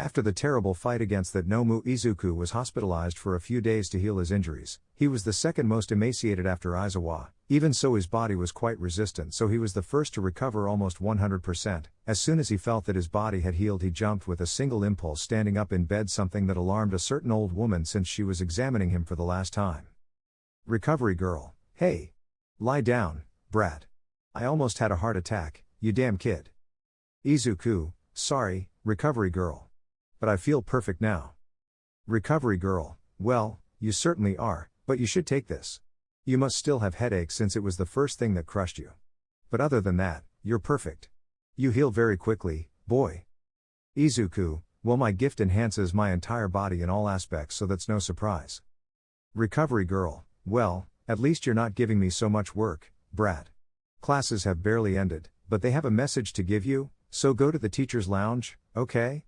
After the terrible fight against that Nomu, Izuku was hospitalized for a few days to heal his injuries. He was the second most emaciated after Aizawa. Even so, his body was quite resistant, so he was the first to recover almost 100%. As soon as he felt that his body had healed, he jumped with a single impulse, standing up in bed, something that alarmed a certain old woman since she was examining him for the last time. Recovery girl. Hey! Lie down, brat. I almost had a heart attack, you damn kid. Izuku, sorry, recovery girl. But I feel perfect now. Recovery girl, well, you certainly are, but you should take this. You must still have headaches since it was the first thing that crushed you. But other than that, you're perfect. You heal very quickly, boy. Izuku, well, my gift enhances my entire body in all aspects, so that's no surprise. Recovery girl, well, at least you're not giving me so much work, brat. Classes have barely ended, but they have a message to give you, so go to the teacher's lounge, okay?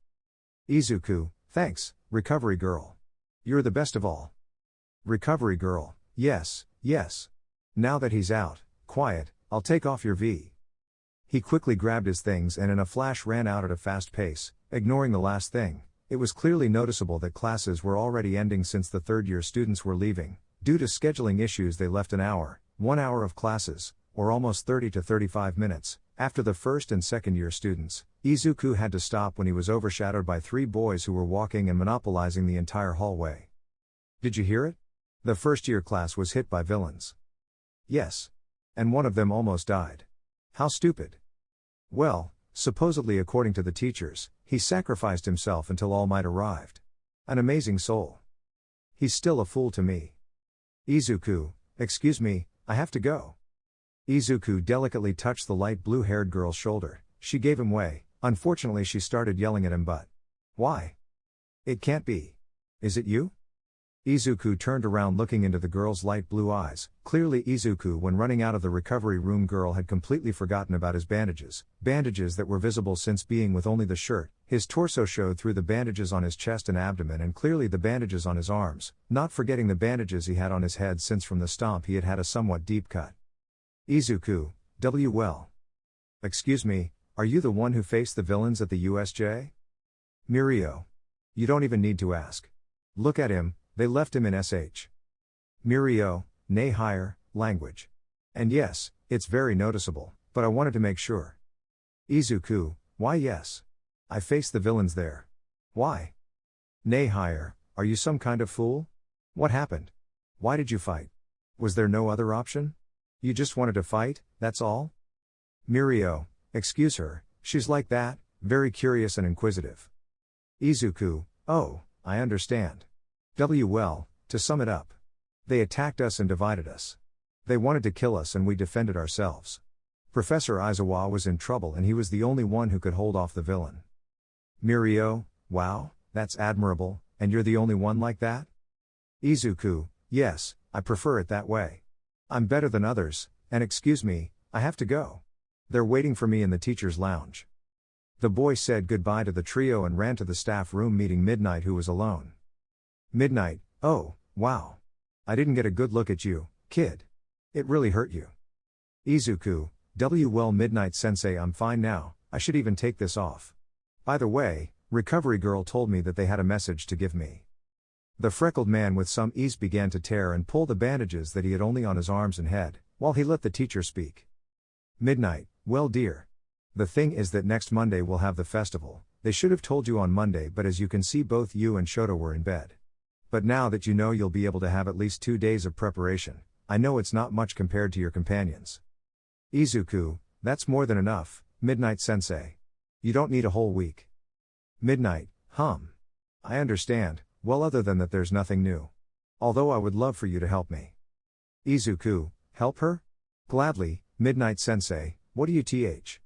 Izuku, thanks, recovery girl. You're the best of all. Recovery girl, yes, yes. Now that he's out, quiet, I'll take off your V. He quickly grabbed his things and in a flash ran out at a fast pace, ignoring the last thing. It was clearly noticeable that classes were already ending since the third-year students were leaving. Due to scheduling issues, they left 1 hour of classes, or almost 30 to 35 minutes, after the first and second-year students. Izuku had to stop when he was overshadowed by 3 boys who were walking and monopolizing the entire hallway. Did you hear it? The first-year class was hit by villains. Yes. And one of them almost died. How stupid. Well, supposedly according to the teachers, he sacrificed himself until All Might arrived. An amazing soul. He's still a fool to me. Izuku, excuse me, I have to go. Izuku delicately touched the light blue-haired girl's shoulder. She gave him way. Unfortunately, she started yelling at him, but why? It can't be. Is it you? Izuku turned around, looking into the girl's light blue eyes. Clearly Izuku, when running out of the recovery room, girl had completely forgotten about his bandages. Bandages that were visible since being with only the shirt. His torso showed through the bandages on his chest and abdomen, and clearly the bandages on his arms, not forgetting the bandages he had on his head since from the stomp he had had a somewhat deep cut. Izuku, well. Excuse me, are you the one who faced the villains at the USJ? Mirio. You don't even need to ask. Look at him, they left him in SH. Mirio, nay higher, language. And yes, it's very noticeable, but I wanted to make sure. Izuku, why yes. I faced the villains there. Why? Nay higher, are you some kind of fool? What happened? Why did you fight? Was there no other option? You just wanted to fight, that's all? Mirio, excuse her, she's like that, very curious and inquisitive. Izuku, oh, I understand. Well, to sum it up. They attacked us and divided us. They wanted to kill us and we defended ourselves. Professor Aizawa was in trouble and he was the only one who could hold off the villain. Mirio, wow, that's admirable, and you're the only one like that? Izuku, yes, I prefer it that way. I'm better than others, and excuse me, I have to go. They're waiting for me in the teacher's lounge. The boy said goodbye to the trio and ran to the staff room, meeting Midnight, who was alone. Midnight, oh, wow. I didn't get a good look at you, kid. It really hurt you. Izuku, well, Midnight Sensei, I'm fine now, I should even take this off. By the way, recovery girl told me that they had a message to give me. The freckled man with some ease began to tear and pull the bandages that he had only on his arms and head, while he let the teacher speak. Midnight, well dear. The thing is that next Monday we'll have the festival. They should have told you on Monday, but as you can see, both you and Shota were in bed. But now that you know, you'll be able to have at least 2 days of preparation. I know it's not much compared to your companions. Izuku, that's more than enough, Midnight Sensei. You don't need a whole week. Midnight, I understand, well, other than that there's nothing new. Although I would love for you to help me. Izuku, help her? Gladly, Midnight Sensei, what do you th?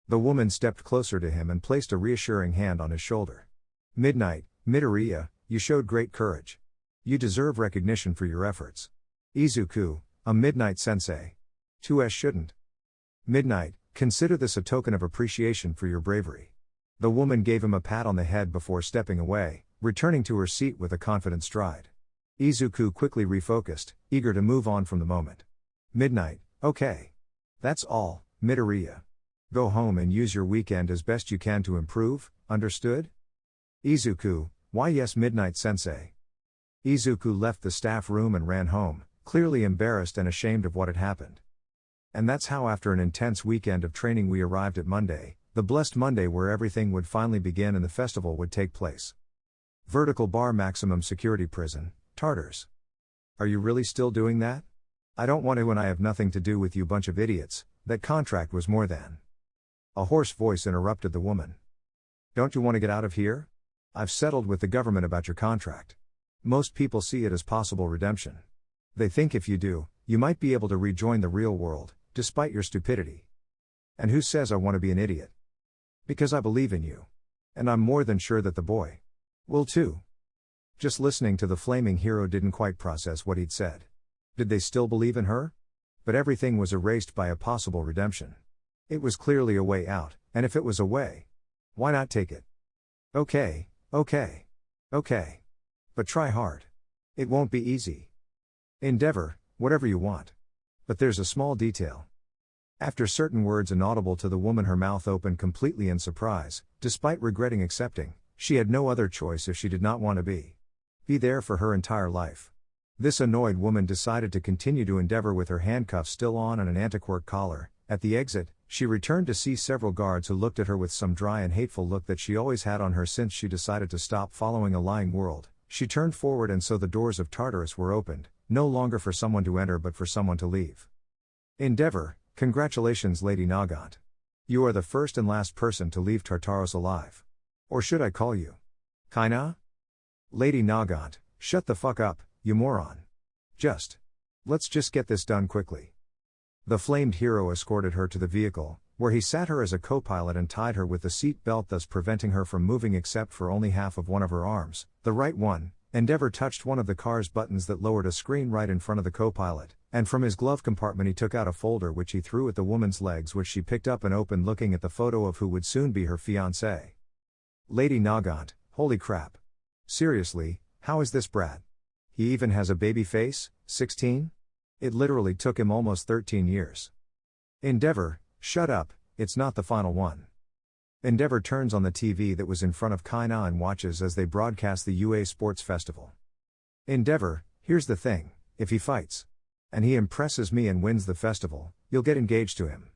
The woman stepped closer to him and placed a reassuring hand on his shoulder. Midnight, Midoriya, you showed great courage. You deserve recognition for your efforts. Izuku, a Midnight Sensei. 2S shouldn't. Midnight, consider this a token of appreciation for your bravery. The woman gave him a pat on the head before stepping away, returning to her seat with a confident stride. Izuku quickly refocused, eager to move on from the moment. Midnight, okay. That's all, Midoriya. Go home and use your weekend as best you can to improve, understood? Izuku, why yes midnight sensei. Izuku left the staff room and ran home, clearly embarrassed and ashamed of what had happened. And that's how after an intense weekend of training we arrived at Monday, the blessed Monday where everything would finally begin and the festival would take place. Vertical bar maximum security prison, Tartars. Are you really still doing that? I don't want to and I have nothing to do with you bunch of idiots, that contract was more than. A hoarse voice interrupted the woman. Don't you want to get out of here? I've settled with the government about your contract. Most people see it as possible redemption. They think if you do, you might be able to rejoin the real world, despite your stupidity. And who says I want to be an idiot? Because I believe in you. And I'm more than sure that the boy will too. Just listening to the flaming hero didn't quite process what he'd said. Did they still believe in her? But everything was erased by a possible redemption. It was clearly a way out, and if it was a way, why not take it? Okay. But try hard. It won't be easy. Endeavor, whatever you want. But there's a small detail. After certain words inaudible to the woman, her mouth opened completely in surprise, despite regretting accepting. She had no other choice if she did not want to be there for her entire life. This annoyed woman decided to continue to endeavor with her handcuffs still on and an antiquert collar. At the exit, she returned to see several guards who looked at her with some dry and hateful look that she always had on her since she decided to stop following a lying world. She turned forward and so the doors of Tartarus were opened, no longer for someone to enter but for someone to leave. Endeavor, congratulations Lady Nagant. You are the first and last person to leave Tartarus alive. Or should I call you Kaina? Lady Nagant, shut the fuck up, you moron. Let's just get this done quickly. The flamed hero escorted her to the vehicle, where he sat her as a co-pilot and tied her with the seat belt, thus preventing her from moving except for only half of one of her arms, the right one. Endeavor touched one of the car's buttons that lowered a screen right in front of the co-pilot, and from his glove compartment he took out a folder which he threw at the woman's legs, which she picked up and opened, looking at the photo of who would soon be her fiancé. Lady Nagant, holy crap. Seriously, how is this brat? He even has a baby face, 16? It literally took him almost 13 years. Endeavor, shut up, it's not the final one. Endeavor turns on the TV that was in front of Kaina and watches as they broadcast the UA Sports Festival. Endeavor, here's the thing, if he fights, and he impresses me and wins the festival, you'll get engaged to him.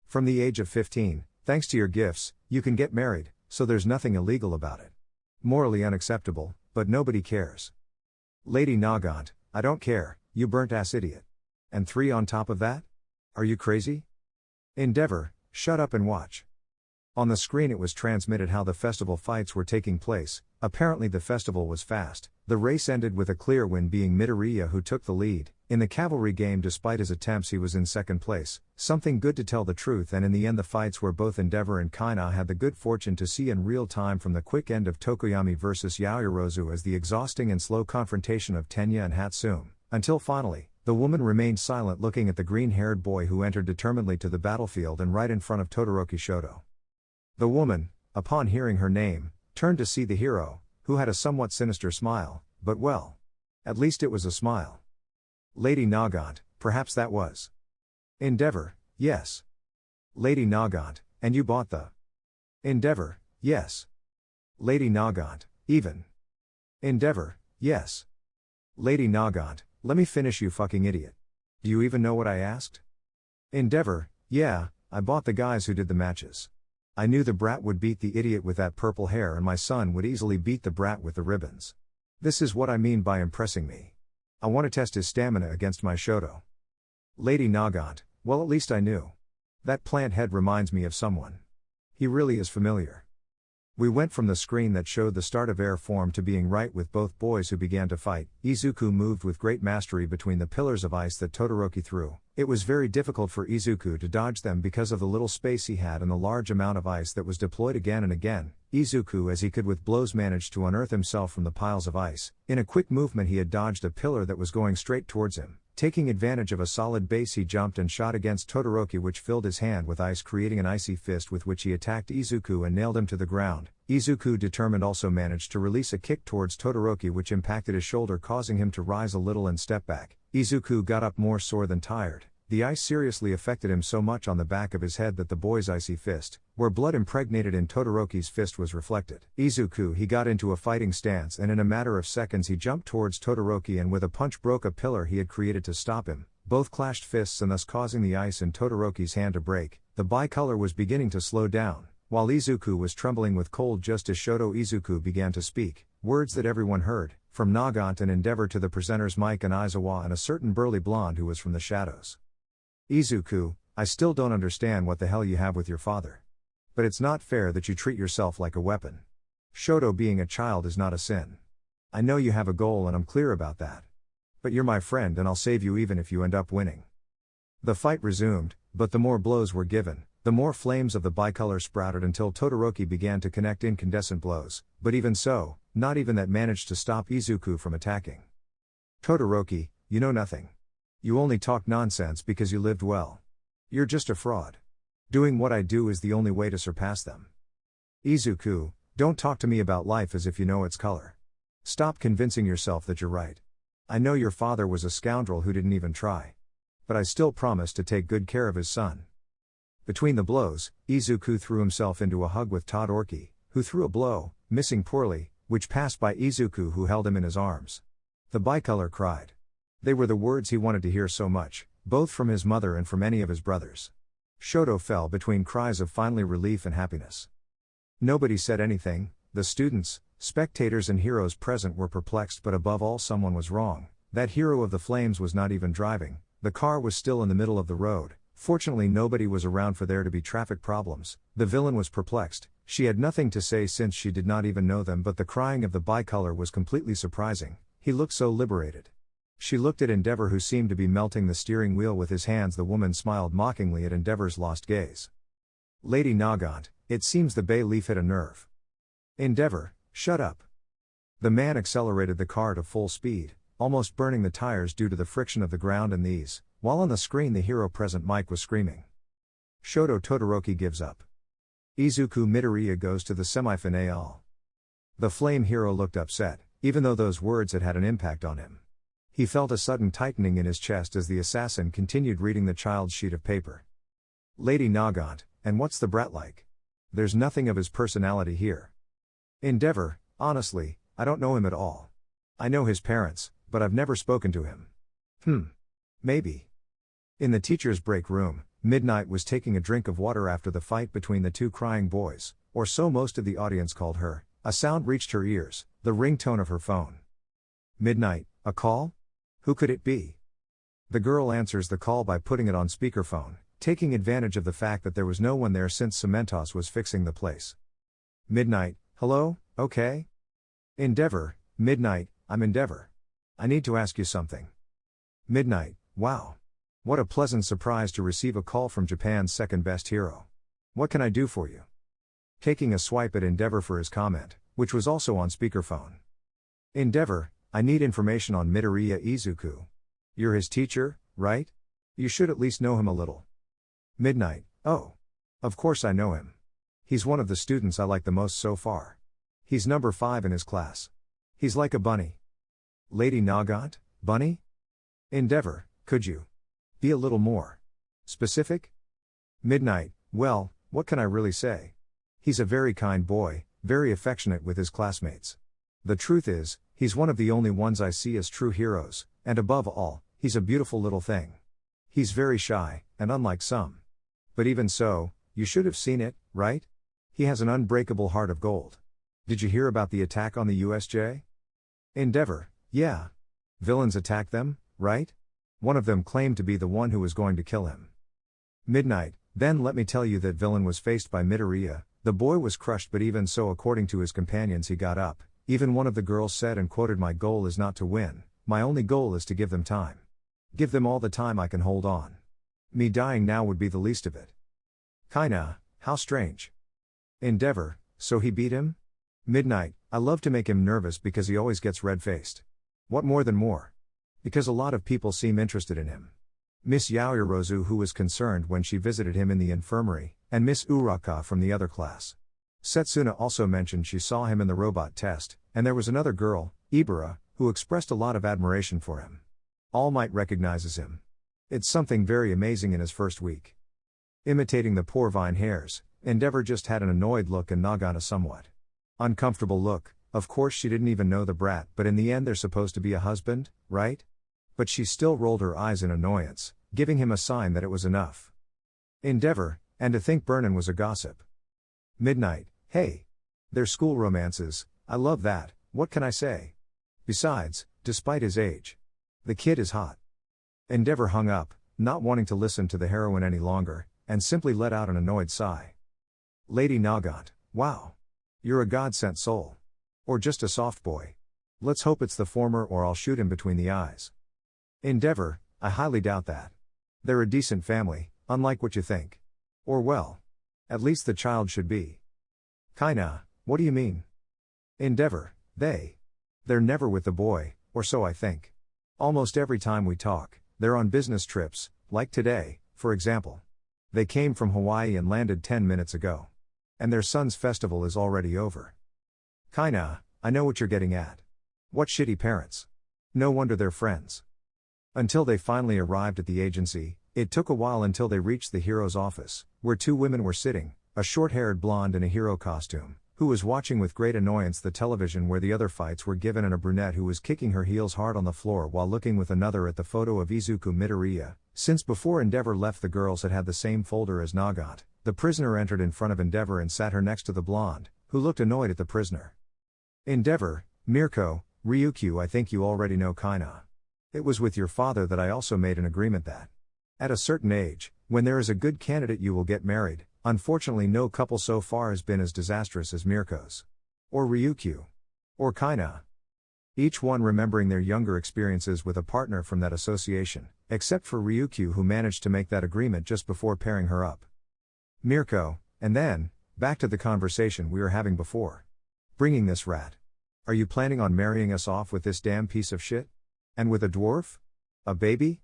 From the age of 15, thanks to your gifts, you can get married, so there's nothing illegal about it. Morally unacceptable, but nobody cares. Lady Nagant, I don't care, you burnt-ass idiot. And 3 on top of that? Are you crazy? Endeavor, shut up and watch. On the screen it was transmitted how the festival fights were taking place. Apparently the festival was fast. The race ended with a clear win being Midoriya who took the lead. In the cavalry game, despite his attempts, he was in second place. Something good to tell the truth, and in the end the fights where both Endeavor and Kaina had the good fortune to see in real time, from the quick end of Tokoyami vs Yaoyorozu as the exhausting and slow confrontation of Tenya and Hatsune, until finally, the woman remained silent looking at the green-haired boy who entered determinedly to the battlefield and right in front of Todoroki Shoto. The woman, upon hearing her name, turned to see the hero, who had a somewhat sinister smile, but well, at least it was a smile. Lady Nagant, perhaps that was. Endeavor, yes. Lady Nagant, and you bought the. Endeavor, yes. Lady Nagant, even. Endeavor, yes. Lady Nagant, let me finish, you fucking idiot. Do you even know what I asked? Endeavor, yeah, I bought the guys who did the matches. I knew the brat would beat the idiot with that purple hair, and my son would easily beat the brat with the ribbons. This is what I mean by impressing me. I want to test his stamina against my Shoto. Lady Nagant, well, at least I knew. That plant head reminds me of someone. He really is familiar. We went from the screen that showed the start of air form to being right with both boys who began to fight. Izuku moved with great mastery between the pillars of ice that Todoroki threw. It was very difficult for Izuku to dodge them because of the little space he had and the large amount of ice that was deployed again and again. Izuku, as he could with blows, managed to unearth himself from the piles of ice. In a quick movement he had dodged a pillar that was going straight towards him. Taking advantage of a solid base, he jumped and shot against Todoroki, which filled his hand with ice, creating an icy fist with which he attacked Izuku and nailed him to the ground. Izuku, determined, also managed to release a kick towards Todoroki which impacted his shoulder, causing him to rise a little and step back. Izuku got up more sore than tired. The ice seriously affected him so much on the back of his head that the boy's icy fist, where blood impregnated in Todoroki's fist was reflected. Izuku he got into a fighting stance and in a matter of seconds he jumped towards Todoroki and with a punch broke a pillar he had created to stop him. Both clashed fists and thus causing the ice in Todoroki's hand to break. The bicolor was beginning to slow down, while Izuku was trembling with cold just as Shoto Izuku began to speak, words that everyone heard, from Nagant and Endeavor to the presenters Mike and Aizawa and a certain burly blonde who was from the shadows. Izuku, I still don't understand what the hell you have with your father. But it's not fair that you treat yourself like a weapon. Shoto being a child is not a sin. I know you have a goal and I'm clear about that. But you're my friend and I'll save you even if you end up winning. The fight resumed, but the more blows were given, the more flames of the bicolor sprouted until Todoroki began to connect incandescent blows, but even so, not even that managed to stop Izuku from attacking. Todoroki, you know nothing. You only talk nonsense because you lived well. You're just a fraud. Doing what I do is the only way to surpass them. Izuku, don't talk to me about life as if you know its color. Stop convincing yourself that you're right. I know your father was a scoundrel who didn't even try. But I still promise to take good care of his son. Between the blows, Izuku threw himself into a hug with Todoroki, who threw a blow, missing poorly, which passed by Izuku who held him in his arms. The bicolor cried. They were the words he wanted to hear so much, both from his mother and from any of his brothers. Shoto fell between cries of finally relief and happiness. Nobody said anything, the students, spectators and heroes present were perplexed, but above all someone was wrong. That hero of the flames was not even driving, the car was still in the middle of the road. Fortunately nobody was around for there to be traffic problems. The villain was perplexed, she had nothing to say since she did not even know them, but the crying of the bicolor was completely surprising, he looked so liberated. She looked at Endeavor who seemed to be melting the steering wheel with his hands. The woman smiled mockingly at Endeavor's lost gaze. Lady Nagant, it seems the bay leaf hit a nerve. Endeavor, shut up. The man accelerated the car to full speed, almost burning the tires due to the friction of the ground and these, while on the screen the hero present Mike was screaming. Shoto Todoroki gives up. Izuku Midoriya goes to the semi-finale. The flame hero looked upset, even though those words had had an impact on him. He felt a sudden tightening in his chest as the assassin continued reading the child's sheet of paper. Lady Nagant, and what's the brat like? There's nothing of his personality here. Endeavor, honestly, I don't know him at all. I know his parents, but I've never spoken to him. Maybe. In the teacher's break room, Midnight was taking a drink of water after the fight between the two crying boys, or so most of the audience called her. A sound reached her ears, the ringtone of her phone. Midnight, a call? Who could it be? The girl answers the call by putting it on speakerphone, taking advantage of the fact that there was no one there since Cementos was fixing the place. Midnight, hello, okay? Endeavor, Midnight, I'm Endeavor. I need to ask you something. Midnight, wow. What a pleasant surprise to receive a call from Japan's second best hero. What can I do for you? Taking a swipe at Endeavor for his comment, which was also on speakerphone. Endeavor, I need information on Midoriya Izuku. You're his teacher, right? You should at least know him a little. Midnight, oh. Of course I know him. He's one of the students I like the most so far. He's number 5 in his class. He's like a bunny. Lady Nagant, bunny? Endeavor, could you be a little more specific? Midnight, well, what can I really say? He's a very kind boy, very affectionate with his classmates. The truth is, he's one of the only ones I see as true heroes, and above all, he's a beautiful little thing. He's very shy, and unlike some. But even so, you should have seen it, right? He has an unbreakable heart of gold. Did you hear about the attack on the USJ? Endeavor, yeah. Villains attacked them, right? One of them claimed to be the one who was going to kill him. Midnight, then let me tell you that villain was faced by Midoriya. The boy was crushed, but even so, according to his companions, he got up. Even one of the girls said and quoted, "My goal is not to win, my only goal is to give them time. Give them all the time I can hold on. Me dying now would be the least of it." Kinda, how strange. Endeavor, so he beat him? Midnight, I love to make him nervous because he always gets red-faced. What more than more? Because a lot of people seem interested in him. Miss Yaoyorozu, who was concerned when she visited him in the infirmary, and Miss Uraka from the other class. Setsuna also mentioned she saw him in the robot test, and there was another girl, Ibara, who expressed a lot of admiration for him. All Might recognizes him. It's something very amazing in his first week. Imitating the poor vine hairs, Endeavor just had an annoyed look and Nagant a somewhat uncomfortable look. Of course she didn't even know the brat, but in the end they're supposed to be a husband, right? But she still rolled her eyes in annoyance, giving him a sign that it was enough. Endeavor, and to think Vernon was a gossip. Midnight, hey. They're school romances, I love that, what can I say? Besides, despite his age, the kid is hot. Endeavor hung up, not wanting to listen to the heroine any longer, and simply let out an annoyed sigh. Lady Nagant, wow. You're a God-sent soul. Or just a soft boy. Let's hope it's the former or I'll shoot him between the eyes. Endeavor, I highly doubt that. They're a decent family, unlike what you think. Or well. At least the child should be. Kinda, what do you mean? Endeavor, they're never with the boy, or so I think. Almost every time we talk, they're on business trips, like today, for example. They came from Hawaii and landed 10 minutes ago. And their son's festival is already over. Kinda, I know what you're getting at. What shitty parents. No wonder they're friends. Until they finally arrived at the agency, it took a while until they reached the hero's office, where two women were sitting, a short-haired blonde in a hero costume, who was watching with great annoyance the television where the other fights were given, and a brunette who was kicking her heels hard on the floor while looking with another at the photo of Izuku Midoriya. Since before Endeavor left the girls had the same folder as Nagant, the prisoner entered in front of Endeavor and sat her next to the blonde, who looked annoyed at the prisoner. Endeavor, Mirko, Ryukyu, I think you already know Kaina. It was with your father that I also made an agreement that at a certain age, when there is a good candidate you will get married. Unfortunately no couple so far has been as disastrous as Mirko's. Or Ryukyu. Or Kaina. Each one remembering their younger experiences with a partner from that association, except for Ryukyu who managed to make that agreement just before pairing her up. Mirko, and then, back to the conversation we were having before. Bringing this rat. Are you planning on marrying us off with this damn piece of shit? And with a dwarf? A baby?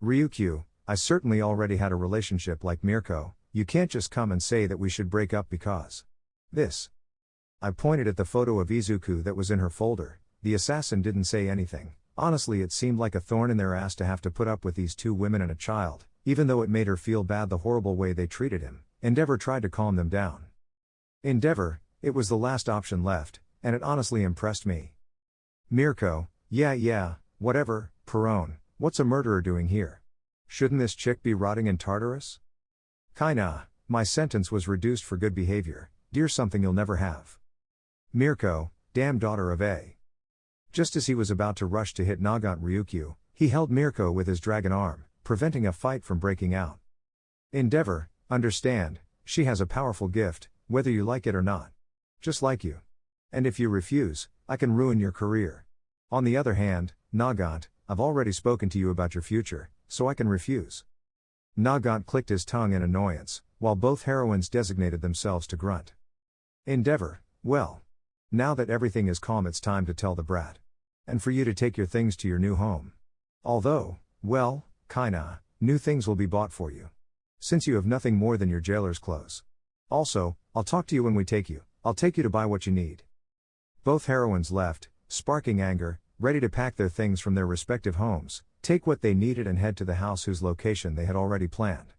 Ryukyu, I certainly already had a relationship like Mirko, you can't just come and say that we should break up because this. I pointed at the photo of Izuku that was in her folder. The assassin didn't say anything. Honestly, it seemed like a thorn in their ass to have to put up with these two women and a child, even though it made her feel bad the horrible way they treated him. Endeavor tried to calm them down. Endeavor, it was the last option left, and it honestly impressed me. Mirko, yeah, whatever, Perone, what's a murderer doing here? Shouldn't this chick be rotting in Tartarus? Kaina, my sentence was reduced for good behavior, dear, something you'll never have. Mirko, damn daughter of a. Just as he was about to rush to hit Nagant Ryukyu, he held Mirko with his dragon arm, preventing a fight from breaking out. Endeavor, understand, she has a powerful gift, whether you like it or not. Just like you. And if you refuse, I can ruin your career. On the other hand, Nagant, I've already spoken to you about your future, so I can refuse. Nagant clicked his tongue in annoyance, while both heroines designated themselves to grunt. Endeavor, well. Now that everything is calm, it's time to tell the brat. And for you to take your things to your new home. Although, well, Kaina, new things will be bought for you. Since you have nothing more than your jailer's clothes. Also, I'll talk to you when we take you, I'll take you to buy what you need. Both heroines left, sparking anger, ready to pack their things from their respective homes, take what they needed and head to the house whose location they had already planned.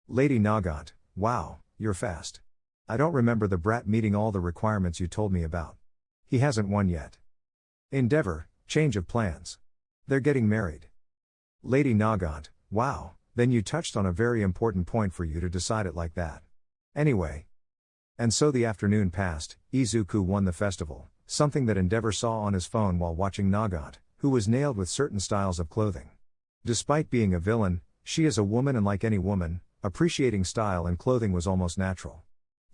Lady Nagant, wow, you're fast. I don't remember the brat meeting all the requirements you told me about. He hasn't won yet. Endeavor, change of plans. They're getting married. Lady Nagant, wow, then you touched on a very important point for you to decide it like that. Anyway. And so the afternoon passed. Izuku won the festival, something that Endeavor saw on his phone while watching Nagant, who was nailed with certain styles of clothing. Despite being a villain, she is a woman, and like any woman, appreciating style and clothing was almost natural.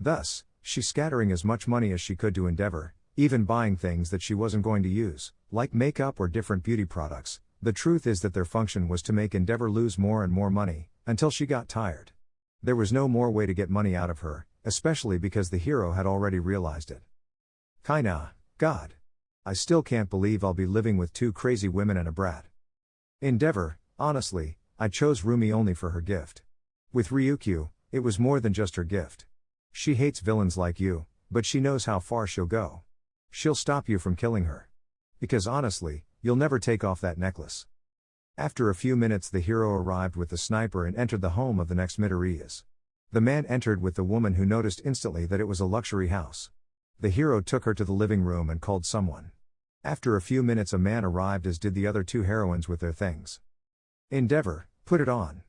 Thus, she scattering as much money as she could to Endeavor, even buying things that she wasn't going to use, like makeup or different beauty products. The truth is that their function was to make Endeavor lose more and more money, until she got tired. There was no more way to get money out of her, especially because the hero had already realized it. Kaina, God. I still can't believe I'll be living with two crazy women and a brat. Endeavor, honestly, I chose Rumi only for her gift. With Ryukyu, it was more than just her gift. She hates villains like you, but she knows how far she'll go. She'll stop you from killing her. Because honestly, you'll never take off that necklace. After a few minutes the hero arrived with the sniper and entered the home of the next Midoriyas. The man entered with the woman who noticed instantly that it was a luxury house. The hero took her to the living room and called someone. After a few minutes a man arrived as did the other two heroines with their things. Endeavor, put it on.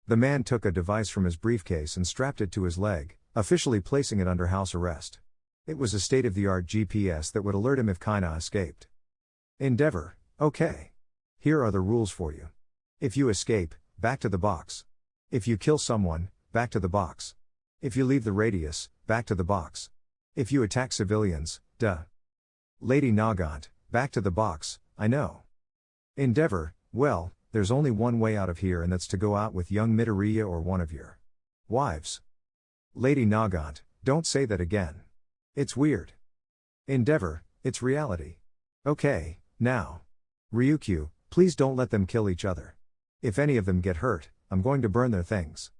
The man took a device from his briefcase and strapped it to his leg, officially placing it under house arrest. It was a state-of-the-art GPS that would alert him if Kaina escaped. Endeavor, okay. Here are the rules for you. If you escape, back to the box. If you kill someone, back to the box. If you leave the radius, back to the box. If you attack civilians, Lady Nagant, back to the box, I know. Endeavor, well, there's only one way out of here and that's to go out with young Midoriya or one of your wives. Lady Nagant, don't say that again. It's weird. Endeavor, it's reality. Okay, now. Ryukyu, please don't let them kill each other. If any of them get hurt, I'm going to burn their things.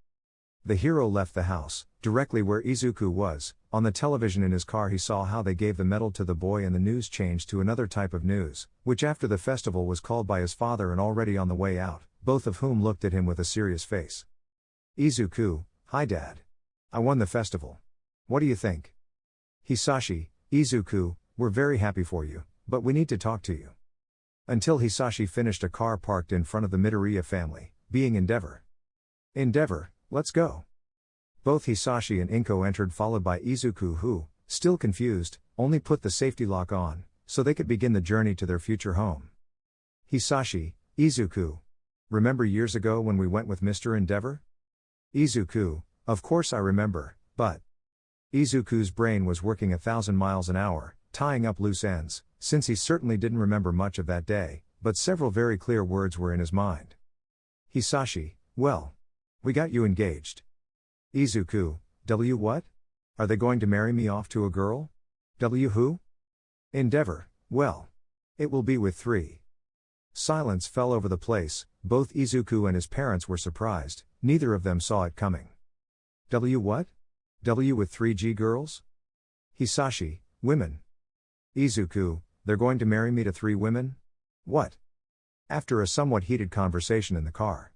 The hero left the house, directly where Izuku was. On the television in his car he saw how they gave the medal to the boy and the news changed to another type of news, which after the festival was called by his father and already on the way out, both of whom looked at him with a serious face. Izuku, hi dad. I won the festival. What do you think? Hisashi, Izuku, we're very happy for you, but we need to talk to you. Until Hisashi finished a car parked in front of the Midoriya family, being Endeavor. Endeavor, let's go. Both Hisashi and Inko entered followed by Izuku who, still confused, only put the safety lock on, so they could begin the journey to their future home. Hisashi, Izuku. Remember years ago when we went with Mr. Endeavor? Izuku, of course I remember, but... Izuku's brain was working 1,000 miles an hour, tying up loose ends, since he certainly didn't remember much of that day, but several very clear words were in his mind. Hisashi, well. We got you engaged. Izuku, what? Are they going to marry me off to a girl? Who? Endeavor, well. It will be with 3. Silence fell over the place, both Izuku and his parents were surprised, neither of them saw it coming. What? With 3 girls? Hisashi, women. Izuku, they're going to marry me to 3 women? What? After a somewhat heated conversation in the car.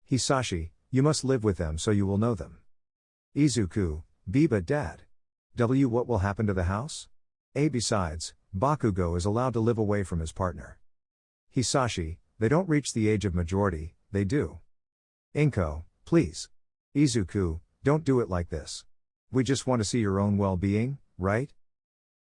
Hisashi, you must live with them so you will know them. Izuku, but dad. What will happen to the house? Besides, Bakugo is allowed to live away from his partner. Hisashi, they don't reach the age of majority, they do. Inko, please. Izuku, don't do it like this. We just want to see your own well-being, right?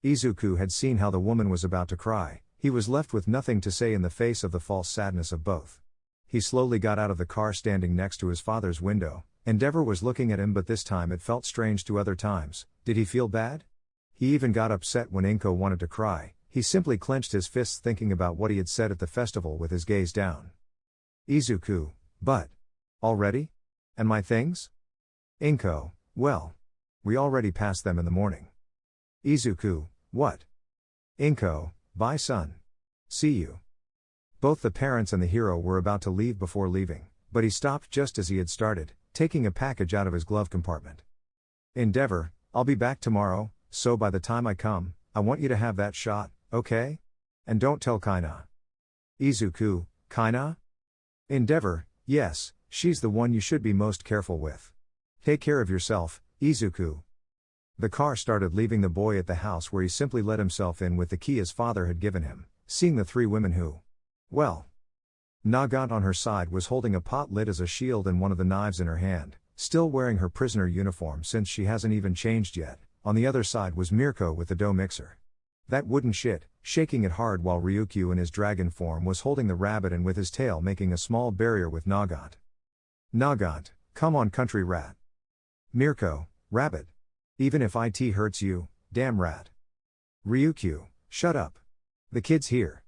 Izuku had seen how the woman was about to cry, he was left with nothing to say in the face of the false sadness of both. He slowly got out of the car standing next to his father's window. Endeavor was looking at him but this time it felt strange to other times. Did he feel bad? He even got upset when Inko wanted to cry, he simply clenched his fists thinking about what he had said at the festival with his gaze down. Izuku, but... Already? And my things? Inko, well. We already passed them in the morning. Izuku, what? Inko, bye son. See you. Both the parents and the hero were about to leave before leaving, but he stopped just as he had started, taking a package out of his glove compartment. Endeavor, I'll be back tomorrow, so by the time I come, I want you to have that shot, okay? And don't tell Kaina. Izuku, Kaina? Endeavor, yes, she's the one you should be most careful with. Take care of yourself, Izuku. The car started leaving the boy at the house where he simply let himself in with the key his father had given him, seeing the 3 women who... Well. Nagant on her side was holding a pot lid as a shield and one of the knives in her hand, still wearing her prisoner uniform since she hasn't even changed yet. On the other side was Mirko with the dough mixer. That wooden shit, shaking it hard while Ryukyu in his dragon form was holding the rabbit and with his tail making a small barrier with Nagant. Nagant, come on country rat. Mirko, rabbit. Even if it hurts you, damn rat. Ryukyu, shut up. The kid's here.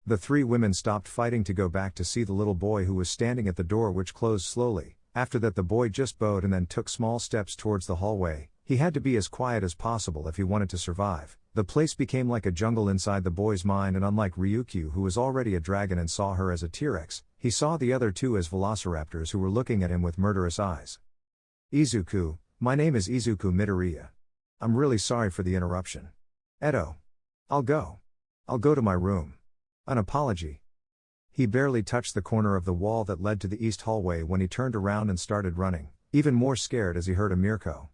The 3 women stopped fighting to go back to see the little boy who was standing at the door which closed slowly. After that the boy just bowed and then took small steps towards the hallway. He had to be as quiet as possible if he wanted to survive. The place became like a jungle inside the boy's mind and unlike Ryukyu who was already a dragon and saw her as a T-Rex, he saw the other 2 as velociraptors who were looking at him with murderous eyes. Izuku, my name is Izuku Midoriya. I'm really sorry for the interruption. Edo. I'll go to my room. An apology. He barely touched the corner of the wall that led to the east hallway when he turned around and started running, even more scared as he heard a Mirko.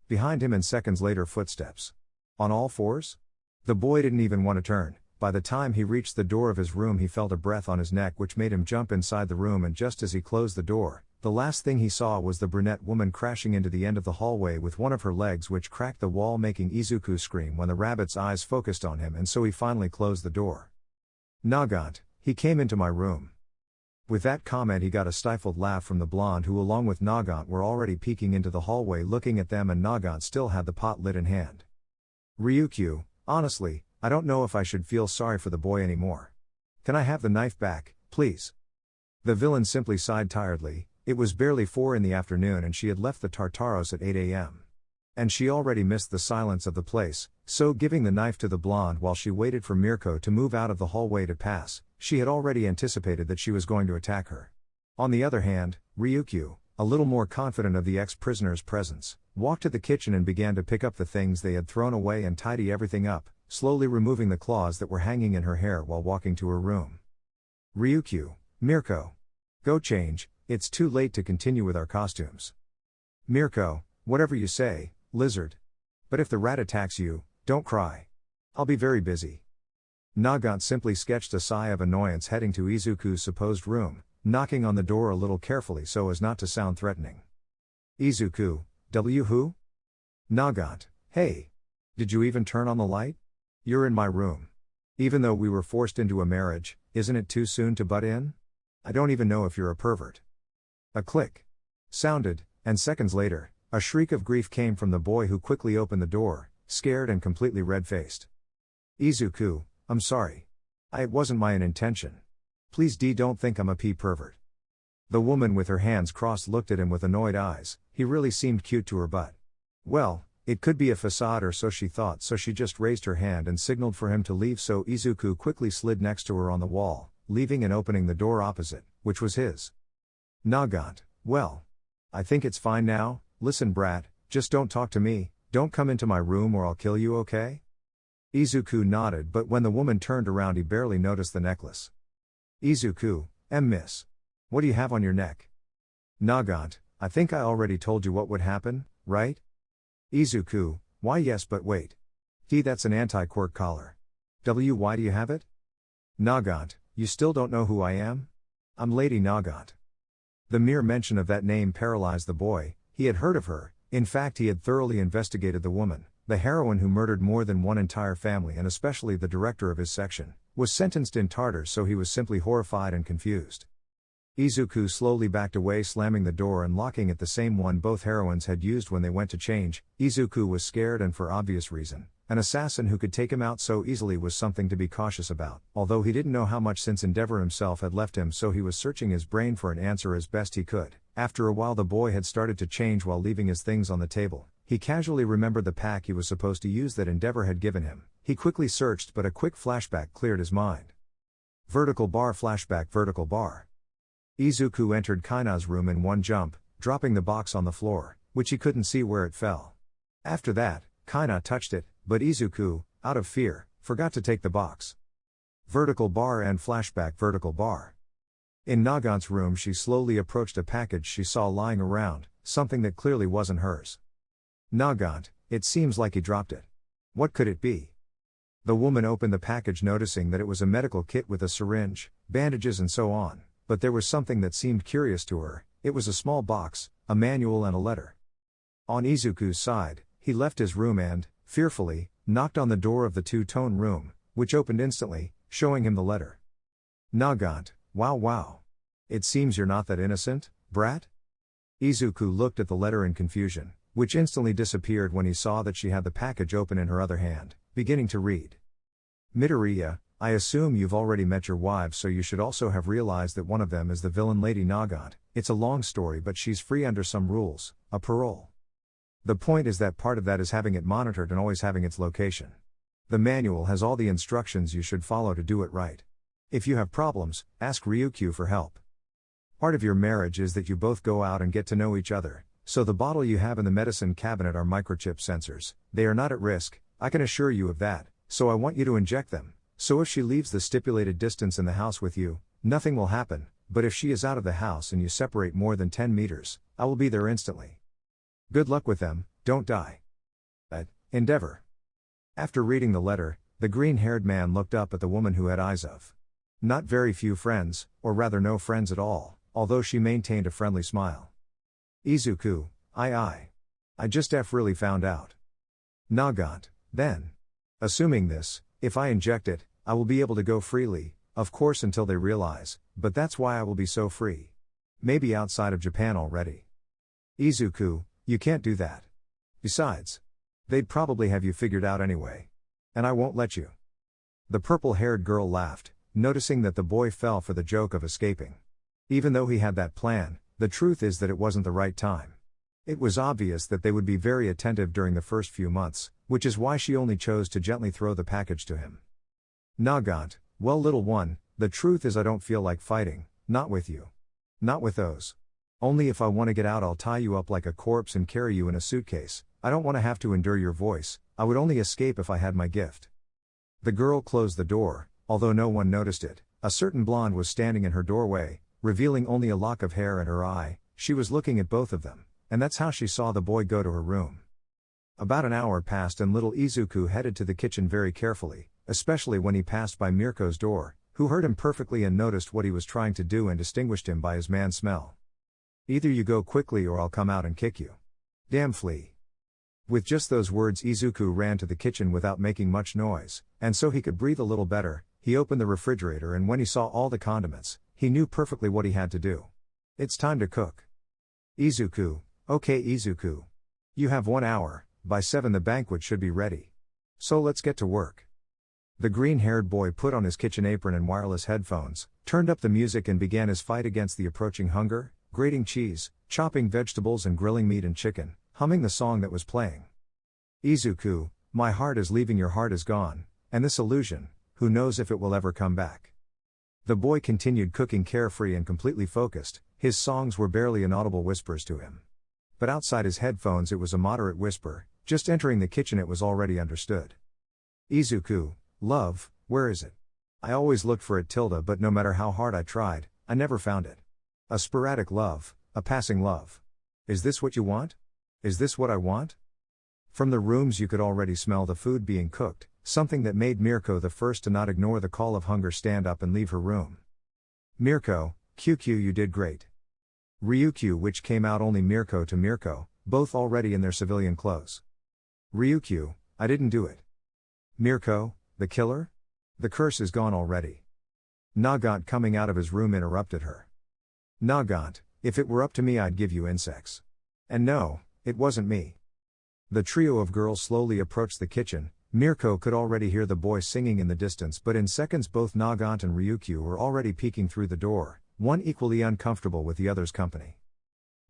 Behind him and seconds later footsteps. On all fours? The boy didn't even want to turn. By the time he reached the door of his room he felt a breath on his neck which made him jump inside the room, and just as he closed the door, the last thing he saw was the brunette woman crashing into the end of the hallway with one of her legs which cracked the wall, making Izuku scream when the rabbit's eyes focused on him, and so he finally closed the door. Nagant, he came into my room. With that comment he got a stifled laugh from the blonde, who along with Nagant were already peeking into the hallway looking at them, and Nagant still had the pot lit in hand. Ryukyu, honestly, I don't know if I should feel sorry for the boy anymore. Can I have the knife back, please? The villain simply sighed tiredly. It was barely 4 in the afternoon and she had left the Tartaros at 8 a.m. And she already missed the silence of the place, so giving the knife to the blonde while she waited for Mirko to move out of the hallway to pass, she had already anticipated that she was going to attack her. On the other hand, Ryukyu, a little more confident of the ex-prisoner's presence, walked to the kitchen and began to pick up the things they had thrown away and tidy everything up, slowly removing the claws that were hanging in her hair while walking to her room. Ryukyu, Mirko. Go change, it's too late to continue with our costumes. Mirko, whatever you say, lizard. But if the rat attacks you, don't cry. I'll be very busy. Nagant simply sketched a sigh of annoyance heading to Izuku's supposed room, knocking on the door a little carefully so as not to sound threatening. Izuku, who? Nagant, hey. Did you even turn on the light? You're in my room. Even though we were forced into a marriage, isn't it too soon to butt in? I don't even know if you're a pervert. A click sounded, and seconds later, a shriek of grief came from the boy, who quickly opened the door, scared and completely red-faced. Izuku, I'm sorry. It wasn't my intention. Please don't think I'm a pervert. The woman with her hands crossed looked at him with annoyed eyes. He really seemed cute to her, but well, it could be a facade, or so she thought, so she just raised her hand and signaled for him to leave, so Izuku quickly slid next to her on the wall, leaving and opening the door opposite, which was his. Nagant, well. I think it's fine now. Listen brat, just don't talk to me, don't come into my room or I'll kill you, okay? Izuku nodded, but when the woman turned around he barely noticed the necklace. Izuku, miss. What do you have on your neck? Nagant, I think I already told you what would happen, right? Izuku, why yes, but wait. That's an anti-quirk collar. Why do you have it? Nagant, you still don't know who I am? I'm Lady Nagant. The mere mention of that name paralyzed the boy. He had heard of her. In fact, he had thoroughly investigated the woman, the heroine who murdered more than one entire family and especially the director of his section, was sentenced in Tartars, so he was simply horrified and confused. Izuku slowly backed away, slamming the door and locking it, the same one both heroines had used when they went to change. Izuku was scared, and for obvious reason. An assassin who could take him out so easily was something to be cautious about, although he didn't know how much since Endeavor himself had left him, so he was searching his brain for an answer as best he could. After a while the boy had started to change while leaving his things on the table. He casually remembered the pack he was supposed to use that Endeavor had given him. He quickly searched, but a quick flashback cleared his mind. Vertical bar flashback vertical bar. Izuku entered Kaina's room in one jump, dropping the box on the floor, which he couldn't see where it fell. After that, Kaina touched it, but Izuku, out of fear, forgot to take the box. Vertical bar and flashback vertical bar. In Nagant's room she slowly approached a package she saw lying around, something that clearly wasn't hers. Nagant, it seems like he dropped it. What could it be? The woman opened the package, noticing that it was a medical kit with a syringe, bandages and so on, but there was something that seemed curious to her. It was a small box, a manual and a letter. On Izuku's side, he left his room and, fearfully, knocked on the door of the two-tone room, which opened instantly, showing him the letter. Nagant, wow. It seems you're not that innocent, brat? Izuku looked at the letter in confusion, which instantly disappeared when he saw that she had the package open in her other hand, beginning to read. Midoriya, I assume you've already met your wives, so you should also have realized that one of them is the villain Lady Nagant. It's a long story, but she's free under some rules, a parole. The point is that part of that is having it monitored and always having its location. The manual has all the instructions you should follow to do it right. If you have problems, ask Ryukyu for help. Part of your marriage is that you both go out and get to know each other, so the bottle you have in the medicine cabinet are microchip sensors. They are not at risk, I can assure you of that, so I want you to inject them. So if she leaves the stipulated distance in the house with you, Nothing will happen, but if she is out of the house and you separate more than 10 meters, I will be there instantly. Good luck with them, don't die. Endeavor. After reading the letter, the green-haired man looked up at the woman who had eyes of not very few friends, or rather no friends at all, although she maintained a friendly smile. Izuku, I just really found out. Nagant, then. Assuming this, if I inject it, I will be able to go freely, of course until they realize, but that's why I will be so free. Maybe outside of Japan already. Izuku, you can't do that. Besides, they'd probably have you figured out anyway. And I won't let you. The purple-haired girl laughed, noticing that the boy fell for the joke of escaping. Even though he had that plan, the truth is that it wasn't the right time. It was obvious that they would be very attentive during the first few months, which is why she only chose to gently throw the package to him. Nagant, well little one, the truth is I don't feel like fighting, not with you. Not with those. Only if I want to get out I'll tie you up like a corpse and carry you in a suitcase. I don't want to have to endure your voice, I would only escape if I had my gift. The girl closed the door, although no one noticed it. A certain blonde was standing in her doorway, revealing only a lock of hair and her eye. She was looking at both of them, and that's how she saw the boy go to her room. About an hour passed and little Izuku headed to the kitchen very carefully, especially when he passed by Mirko's door, who heard him perfectly and noticed what he was trying to do and distinguished him by his man smell. Either you go quickly or I'll come out and kick you. Damn flea. With just those words Izuku ran to the kitchen without making much noise, and so he could breathe a little better. He opened the refrigerator and when he saw all the condiments, he knew perfectly what he had to do. It's time to cook. Izuku, okay Izuku. You have 1 hour, by 7 the banquet should be ready. So let's get to work. The green-haired boy put on his kitchen apron and wireless headphones, turned up the music and began his fight against the approaching hunger, grating cheese, chopping vegetables and grilling meat and chicken, humming the song that was playing. Izuku, my heart is leaving your heart is gone, and this illusion, who knows if it will ever come back. The boy continued cooking carefree and completely focused, his songs were barely inaudible whispers to him. But outside his headphones it was a moderate whisper, just entering the kitchen it was already understood. Izuku, love, where is it? I always looked for it but no matter how hard I tried, I never found it. A sporadic love, a passing love. Is this what you want? Is this what I want? From the rooms you could already smell the food being cooked, something that made Mirko the first to not ignore the call of hunger, stand up and leave her room. Mirko, QQ you did great. Ryukyu, which came out only Mirko to Mirko, both already in their civilian clothes. Ryukyu, I didn't do it. Mirko, the killer? The curse is gone already. Nagant coming out of his room interrupted her. Nagant, if it were up to me I'd give you insects. And no, it wasn't me. The trio of girls slowly approached the kitchen. Mirko could already hear the boy singing in the distance, but in seconds both Nagant and Ryukyu were already peeking through the door, one equally uncomfortable with the other's company.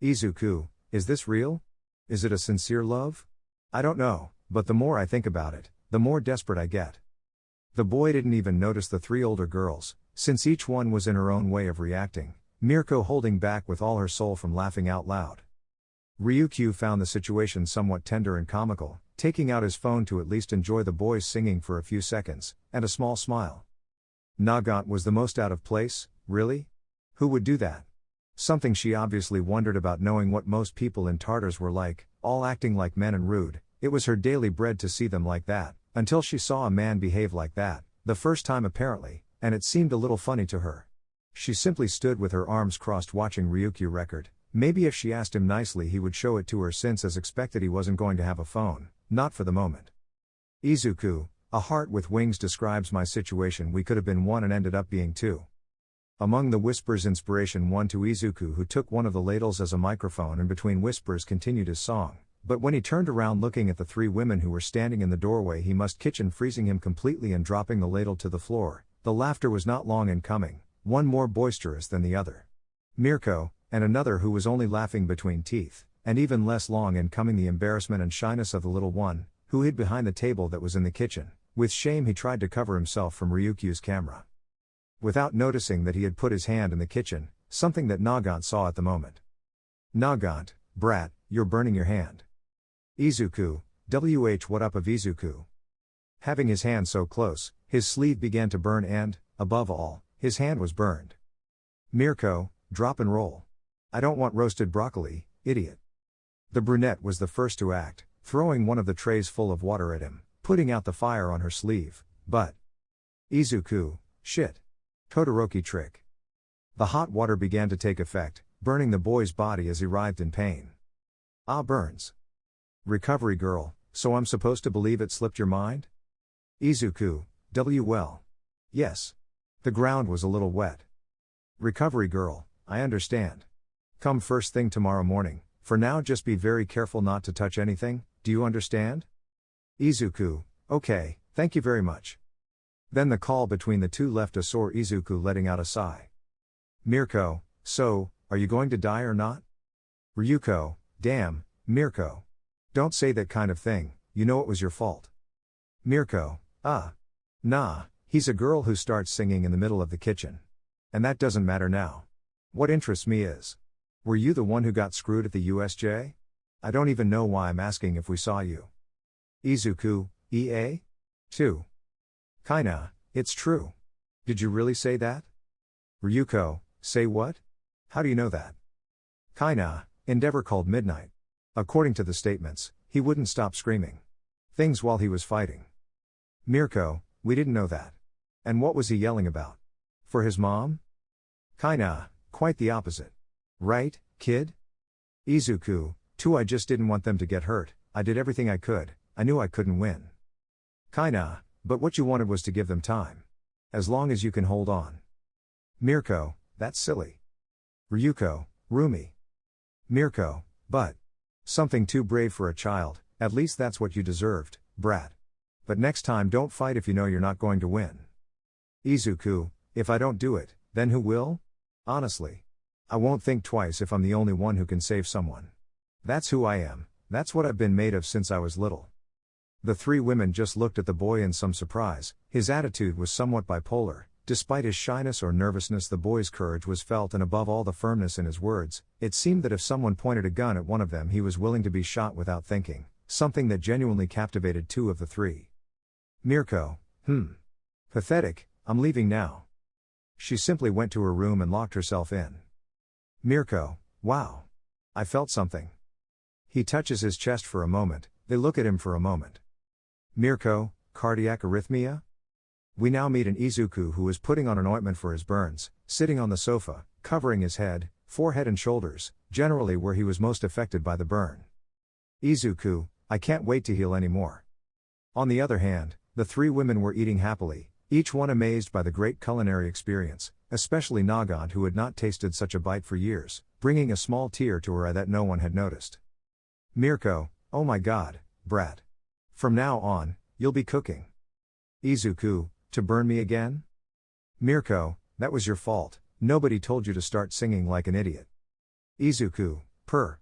Izuku, is this real? Is it a sincere love? I don't know, but the more I think about it, the more desperate I get. The boy didn't even notice the 3 older girls, since each one was in her own way of reacting, Mirko holding back with all her soul from laughing out loud. Ryukyu found the situation somewhat tender and comical, taking out his phone to at least enjoy the boys singing for a few seconds, and a small smile. Nagant was the most out of place, really? Who would do that? Something she obviously wondered about, knowing what most people in Tartars were like, all acting like men and rude. It was her daily bread to see them like that, until she saw a man behave like that, the first time apparently, and it seemed a little funny to her. She simply stood with her arms crossed watching Ryukyu record. Maybe if she asked him nicely he would show it to her, since as expected he wasn't going to have a phone, not for the moment. Izuku, a heart with wings describes my situation. We could have been 1 and ended up being 2. Among the whispers, inspiration 1 to Izuku, who took one of the ladles as a microphone and between whispers continued his song, but when he turned around looking at the 3 women who were standing in the doorway he must kitchen freezing him completely and dropping the ladle to the floor. The laughter was not long in coming, one more boisterous than the other. Mirko, and another who was only laughing between teeth, and even less long in coming the embarrassment and shyness of the little one, who hid behind the table that was in the kitchen. With shame he tried to cover himself from Ryukyu's camera. Without noticing that he had put his hand in the kitchen, something that Nagant saw at the moment. Nagant, brat, you're burning your hand. Izuku, what up of Izuku? Having his hand so close, his sleeve began to burn and, above all, his hand was burned. Mirko, drop and roll. I don't want roasted broccoli, idiot. The brunette was the first to act, throwing one of the trays full of water at him, putting out the fire on her sleeve, but. Izuku, shit. Todoroki trick. The hot water began to take effect, burning the boy's body as he writhed in pain. Ah, burns. Recovery girl, so I'm supposed to believe it slipped your mind? Izuku, well. Yes. The ground was a little wet. Recovery girl, I understand. Come first thing tomorrow morning, for now just be very careful not to touch anything, do you understand? Izuku, okay, thank you very much. Then the call between the two left a sore Izuku letting out a sigh. Mirko, so, are you going to die or not? Ryuko, damn, Mirko. Don't say that kind of thing, you know it was your fault. Mirko, nah, he's a girl who starts singing in the middle of the kitchen. And that doesn't matter now. What interests me is. Were you the one who got screwed at the USJ? I don't even know why I'm asking if we saw you. Izuku, EA? 2. Kinda, it's true. Did you really say that? Ryuko, say what? How do you know that? Kinda, Endeavor called midnight. According to the statements, he wouldn't stop screaming things while he was fighting. Mirko, we didn't know that. And what was he yelling about? For his mom? Kinda, quite the opposite. Right, kid? Izuku, 2. I just didn't want them to get hurt, I did everything I could, I knew I couldn't win. Kinda, but what you wanted was to give them time. As long as you can hold on. Mirko, that's silly. Ryuko, Rumi. Mirko, but. Something too brave for a child, at least that's what you deserved, brat. But next time don't fight if you know you're not going to win. Izuku, if I don't do it, then who will? Honestly. I won't think twice if I'm the only one who can save someone. That's who I am, that's what I've been made of since I was little. The 3 women just looked at the boy in some surprise. His attitude was somewhat bipolar. Despite his shyness or nervousness, the boy's courage was felt, and above all the firmness in his words, it seemed that if someone pointed a gun at one of them he was willing to be shot without thinking, something that genuinely captivated 2 of the 3. Mirko, pathetic, I'm leaving now. She simply went to her room and locked herself in. Mirko, wow. I felt something. He touches his chest for a moment, they look at him for a moment. Mirko, cardiac arrhythmia? We now meet an Izuku who is putting on an ointment for his burns, sitting on the sofa, covering his head, forehead and shoulders, generally where he was most affected by the burn. Izuku, I can't wait to heal anymore. On the other hand, the 3 women were eating happily, each one amazed by the great culinary experience, especially Nagant, who had not tasted such a bite for years, bringing a small tear to her eye that no one had noticed. Mirko, oh my god, brat. From now on, you'll be cooking. Izuku, to burn me again? Mirko, that was your fault, nobody told you to start singing like an idiot. Izuku, purr.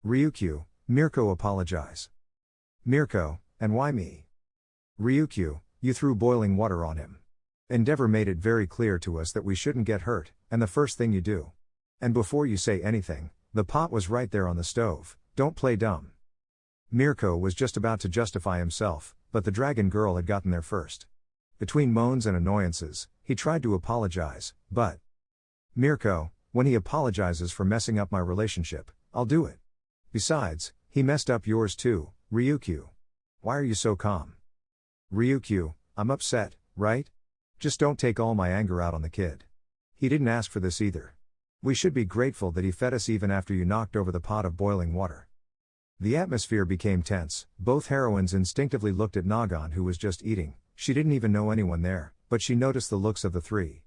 Ryukyu, Mirko apologize. Mirko, and why me? Ryukyu, you threw boiling water on him. Endeavor made it very clear to us that we shouldn't get hurt, and the first thing you do. And before you say anything, the pot was right there on the stove, don't play dumb. Mirko was just about to justify himself, but the dragon girl had gotten there first. Between moans and annoyances, he tried to apologize, but. Mirko, when he apologizes for messing up my relationship, I'll do it. Besides, he messed up yours too, Ryukyu. Why are you so calm? Ryukyu, I'm upset, right? Just don't take all my anger out on the kid. He didn't ask for this either. We should be grateful that he fed us even after you knocked over the pot of boiling water. The atmosphere became tense, both heroines instinctively looked at Nagant, who was just eating. She didn't even know anyone there, but she noticed the looks of the 3.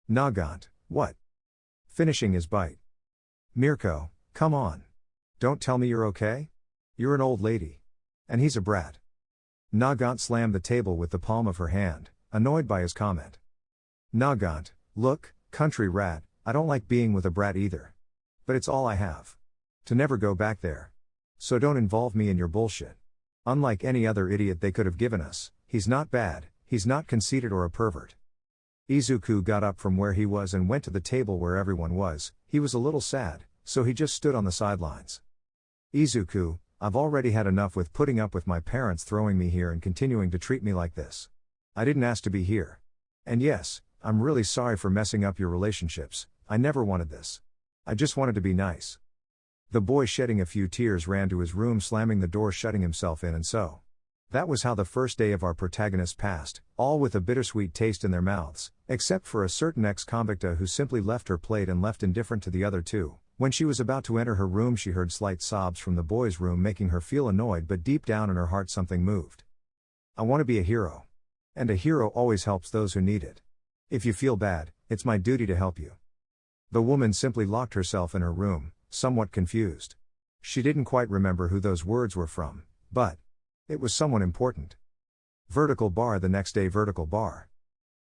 Nagant, what? Finishing his bite. Mirko, come on. Don't tell me you're okay? You're an old lady. And he's a brat. Nagant slammed the table with the palm of her hand, annoyed by his comment. Nagant, look, country rat, I don't like being with a brat either. But it's all I have. To never go back there. So don't involve me in your bullshit. Unlike any other idiot they could have given us, he's not bad, he's not conceited or a pervert. Izuku got up from where he was and went to the table where everyone was. He was a little sad, so he just stood on the sidelines. Izuku, I've already had enough with putting up with my parents throwing me here and continuing to treat me like this. I didn't ask to be here. And yes, I'm really sorry for messing up your relationships. I never wanted this. I just wanted to be nice. The boy, shedding a few tears, ran to his room, slamming the door, shutting himself in, and so. That was how the first day of our protagonists passed, all with a bittersweet taste in their mouths, except for a certain ex-convicta who simply left her plate and left indifferent to the other two. When she was about to enter her room, she heard slight sobs from the boy's room, making her feel annoyed, but deep down in her heart something moved. I want to be a hero. And a hero always helps those who need it. If you feel bad, it's my duty to help you. The woman simply locked herself in her room, somewhat confused. She didn't quite remember who those words were from, but it was someone important. Vertical bar. The next day, vertical bar.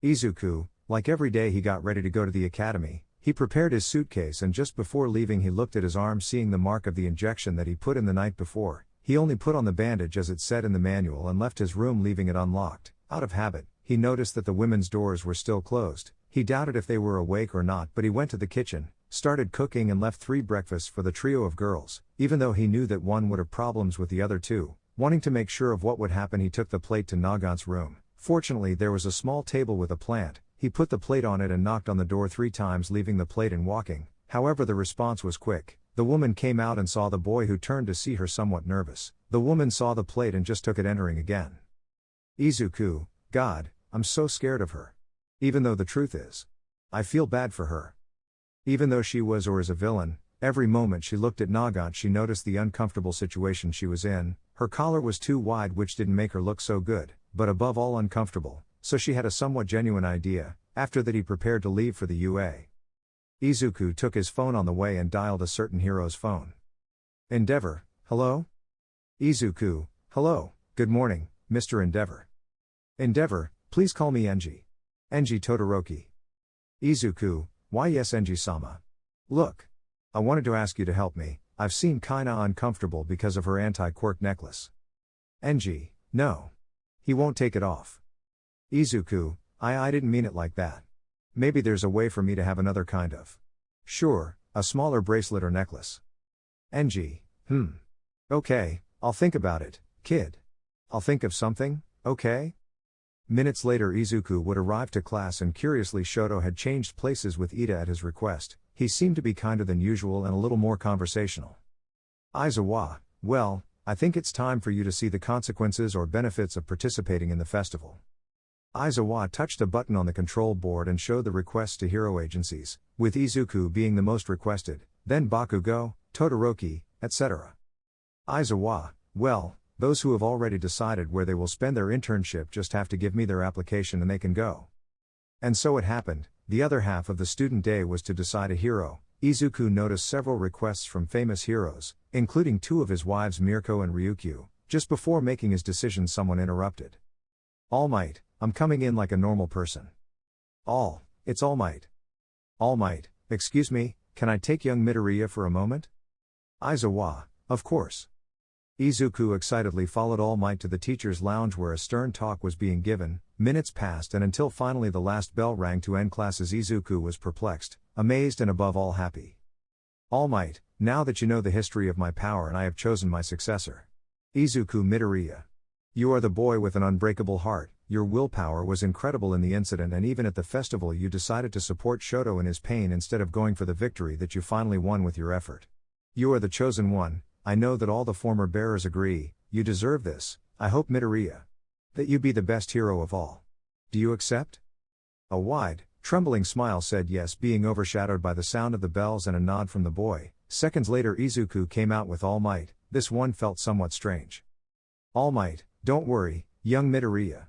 Izuku, like every day, he got ready to go to the academy. He prepared his suitcase, and just before leaving he looked at his arm, seeing the mark of the injection that he put in the night before. He only put on the bandage as it said in the manual and left his room, leaving it unlocked. Out of habit, he noticed that the women's doors were still closed. He doubted if they were awake or not, but he went to the kitchen, started cooking, and left 3 breakfasts for the trio of girls, even though he knew that one would have problems with the other two. Wanting to make sure of what would happen, he took the plate to Nagant's room. Fortunately, there was a small table with a plant. He put the plate on it and knocked on the door 3 times, leaving the plate and walking. However, the response was quick. The woman came out and saw the boy, who turned to see her somewhat nervous. The woman saw the plate and just took it, entering again. Izuku, God, I'm so scared of her. Even though the truth is, I feel bad for her. Even though she was or is a villain, every moment she looked at Nagant she noticed the uncomfortable situation she was in. Her collar was too wide, which didn't make her look so good, but above all uncomfortable, so she had a somewhat genuine idea. After that, he prepared to leave for the UA. Izuku took his phone on the way and dialed a certain hero's phone. Endeavor, hello? Izuku, hello, good morning, Mr. Endeavor. Endeavor, please call me Enji. Enji Todoroki. Izuku, why yes Enji-sama. Look. I wanted to ask you to help me. I've seen kinda uncomfortable because of her anti-quirk necklace. Enji, no. He won't take it off. Izuku, I didn't mean it like that. Maybe there's a way for me to have another kind of. Sure, a smaller bracelet or necklace. Enji, Okay, I'll think about it, kid. I'll think of something, okay? Minutes later, Izuku would arrive to class, and curiously Shoto had changed places with Ida at his request. He seemed to be kinder than usual and a little more conversational. Aizawa, well, I think it's time for you to see the consequences or benefits of participating in the festival. Aizawa touched a button on the control board and showed the requests to hero agencies, with Izuku being the most requested, then Bakugo, Todoroki, etc. Aizawa, well, those who have already decided where they will spend their internship just have to give me their application and they can go. And so it happened. The other half of the student day was to decide a hero. Izuku noticed several requests from famous heroes, including 2 of his wives, Mirko and Ryukyu. Just before making his decision, someone interrupted. All Might, I'm coming in like a normal person. It's All Might. All Might, excuse me, can I take young Midoriya for a moment? Aizawa, of course. Izuku excitedly followed All Might to the teacher's lounge, where a stern talk was being given. Minutes passed, and until finally the last bell rang to end classes, Izuku was perplexed, amazed, and above all happy. All Might, now that you know the history of my power and I have chosen my successor. Izuku Midoriya. You are the boy with an unbreakable heart. Your willpower was incredible in the incident, and even at the festival you decided to support Shoto in his pain instead of going for the victory that you finally won with your effort. You are the chosen one. I know that all the former bearers agree. You deserve this. I hope, Midoriya, that you be the best hero of all. Do you accept? A wide, trembling smile said yes, being overshadowed by the sound of the bells and a nod from the boy. Seconds later, Izuku came out with All Might. This one felt somewhat strange. All Might, don't worry, young Midoriya.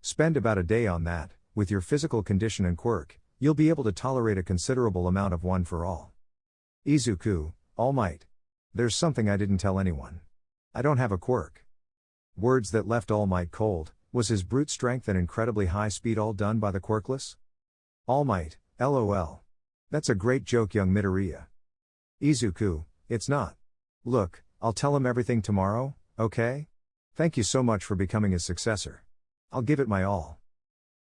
Spend about a day on that. With your physical condition and quirk, you'll be able to tolerate a considerable amount of one for all. Izuku, All Might. There's something I didn't tell anyone. I don't have a quirk. Words that left All Might cold. Was his brute strength and incredibly high speed all done by the quirkless? All Might, LOL. That's a great joke, young Midoriya. Izuku, it's not. Look, I'll tell him everything tomorrow, okay? Thank you so much for becoming his successor. I'll give it my all.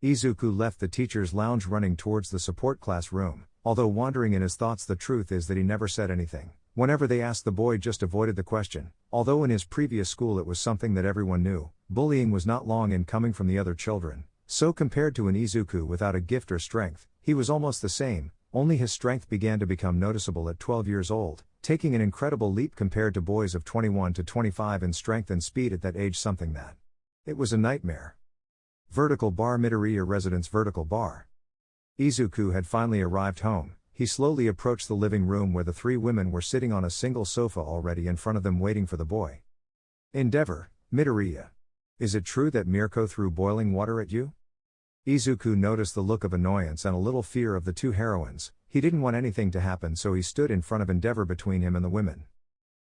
Izuku left the teacher's lounge, running towards the support class room. Although wandering in his thoughts, the truth is that he never said anything. Whenever they asked, the boy just avoided the question. Although in his previous school it was something that everyone knew, bullying was not long in coming from the other children. So compared to an Izuku without a gift or strength, he was almost the same. only his strength began to become noticeable at 12 years old, taking an incredible leap compared to boys of 21 to 25 in strength and speed at that age, something that. It was a nightmare. Vertical bar. Midoriya residence. Vertical bar. Izuku had finally arrived home. He slowly approached the living room where the three women were sitting on a single sofa already in front of them waiting for the boy. Endeavor, Midoriya. Is it true that Mirko threw boiling water at you? Izuku noticed the look of annoyance and a little fear of the two heroines. He didn't want anything to happen, so he stood in front of Endeavor between him and the women.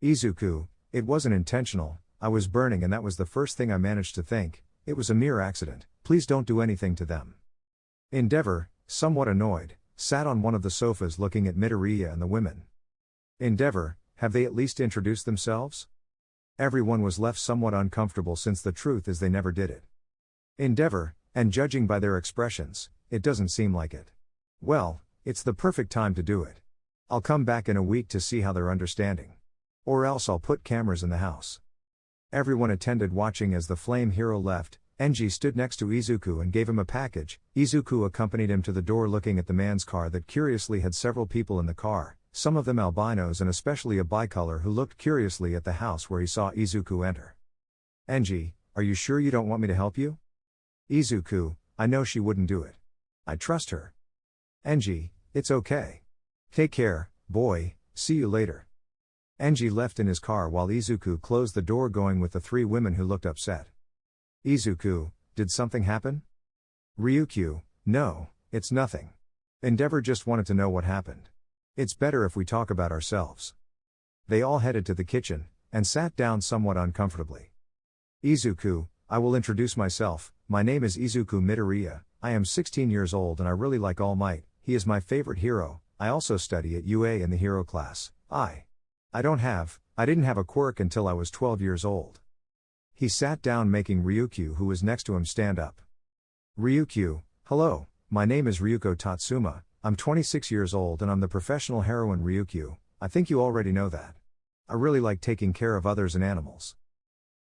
Izuku, it wasn't intentional, I was burning and that was the first thing I managed to think. It was a mere accident, please don't do anything to them. Endeavor, somewhat annoyed, sat on one of the sofas looking at Midoriya and the women. Endeavor, have they at least introduced themselves? Everyone was left somewhat uncomfortable since the truth is they never did it. Endeavor, and judging by their expressions, it doesn't seem like it. Well, it's the perfect time to do it. I'll come back in a week to see how they're understanding. Or else I'll put cameras in the house. Everyone attended watching as the flame hero left. Enji stood next to Izuku and gave him a package. Izuku accompanied him to the door looking at the man's car that curiously had several people in the car, some of them albinos and especially a bicolor who looked curiously at the house where he saw Izuku enter. Enji, are you sure you don't want me to help you? Izuku, I know she wouldn't do it. I trust her. Enji, it's okay. Take care, boy, see you later. Enji left in his car while Izuku closed the door, going with the three women who looked upset. Izuku, did something happen? Ryukyu, no, it's nothing. Endeavor just wanted to know what happened. It's better if we talk about ourselves. They all headed to the kitchen, and sat down somewhat uncomfortably. Izuku, I will introduce myself, my name is Izuku Midoriya, I am 16 years old and I really like All Might, he is my favorite hero, I also study at UA in the hero class, I didn't have a quirk until I was 12 years old. He sat down making Ryukyu who was next to him stand up. Ryukyu, hello, my name is Ryuko Tatsuma, I'm 26 years old and I'm the professional heroine Ryukyu, I think you already know that. I really like taking care of others and animals.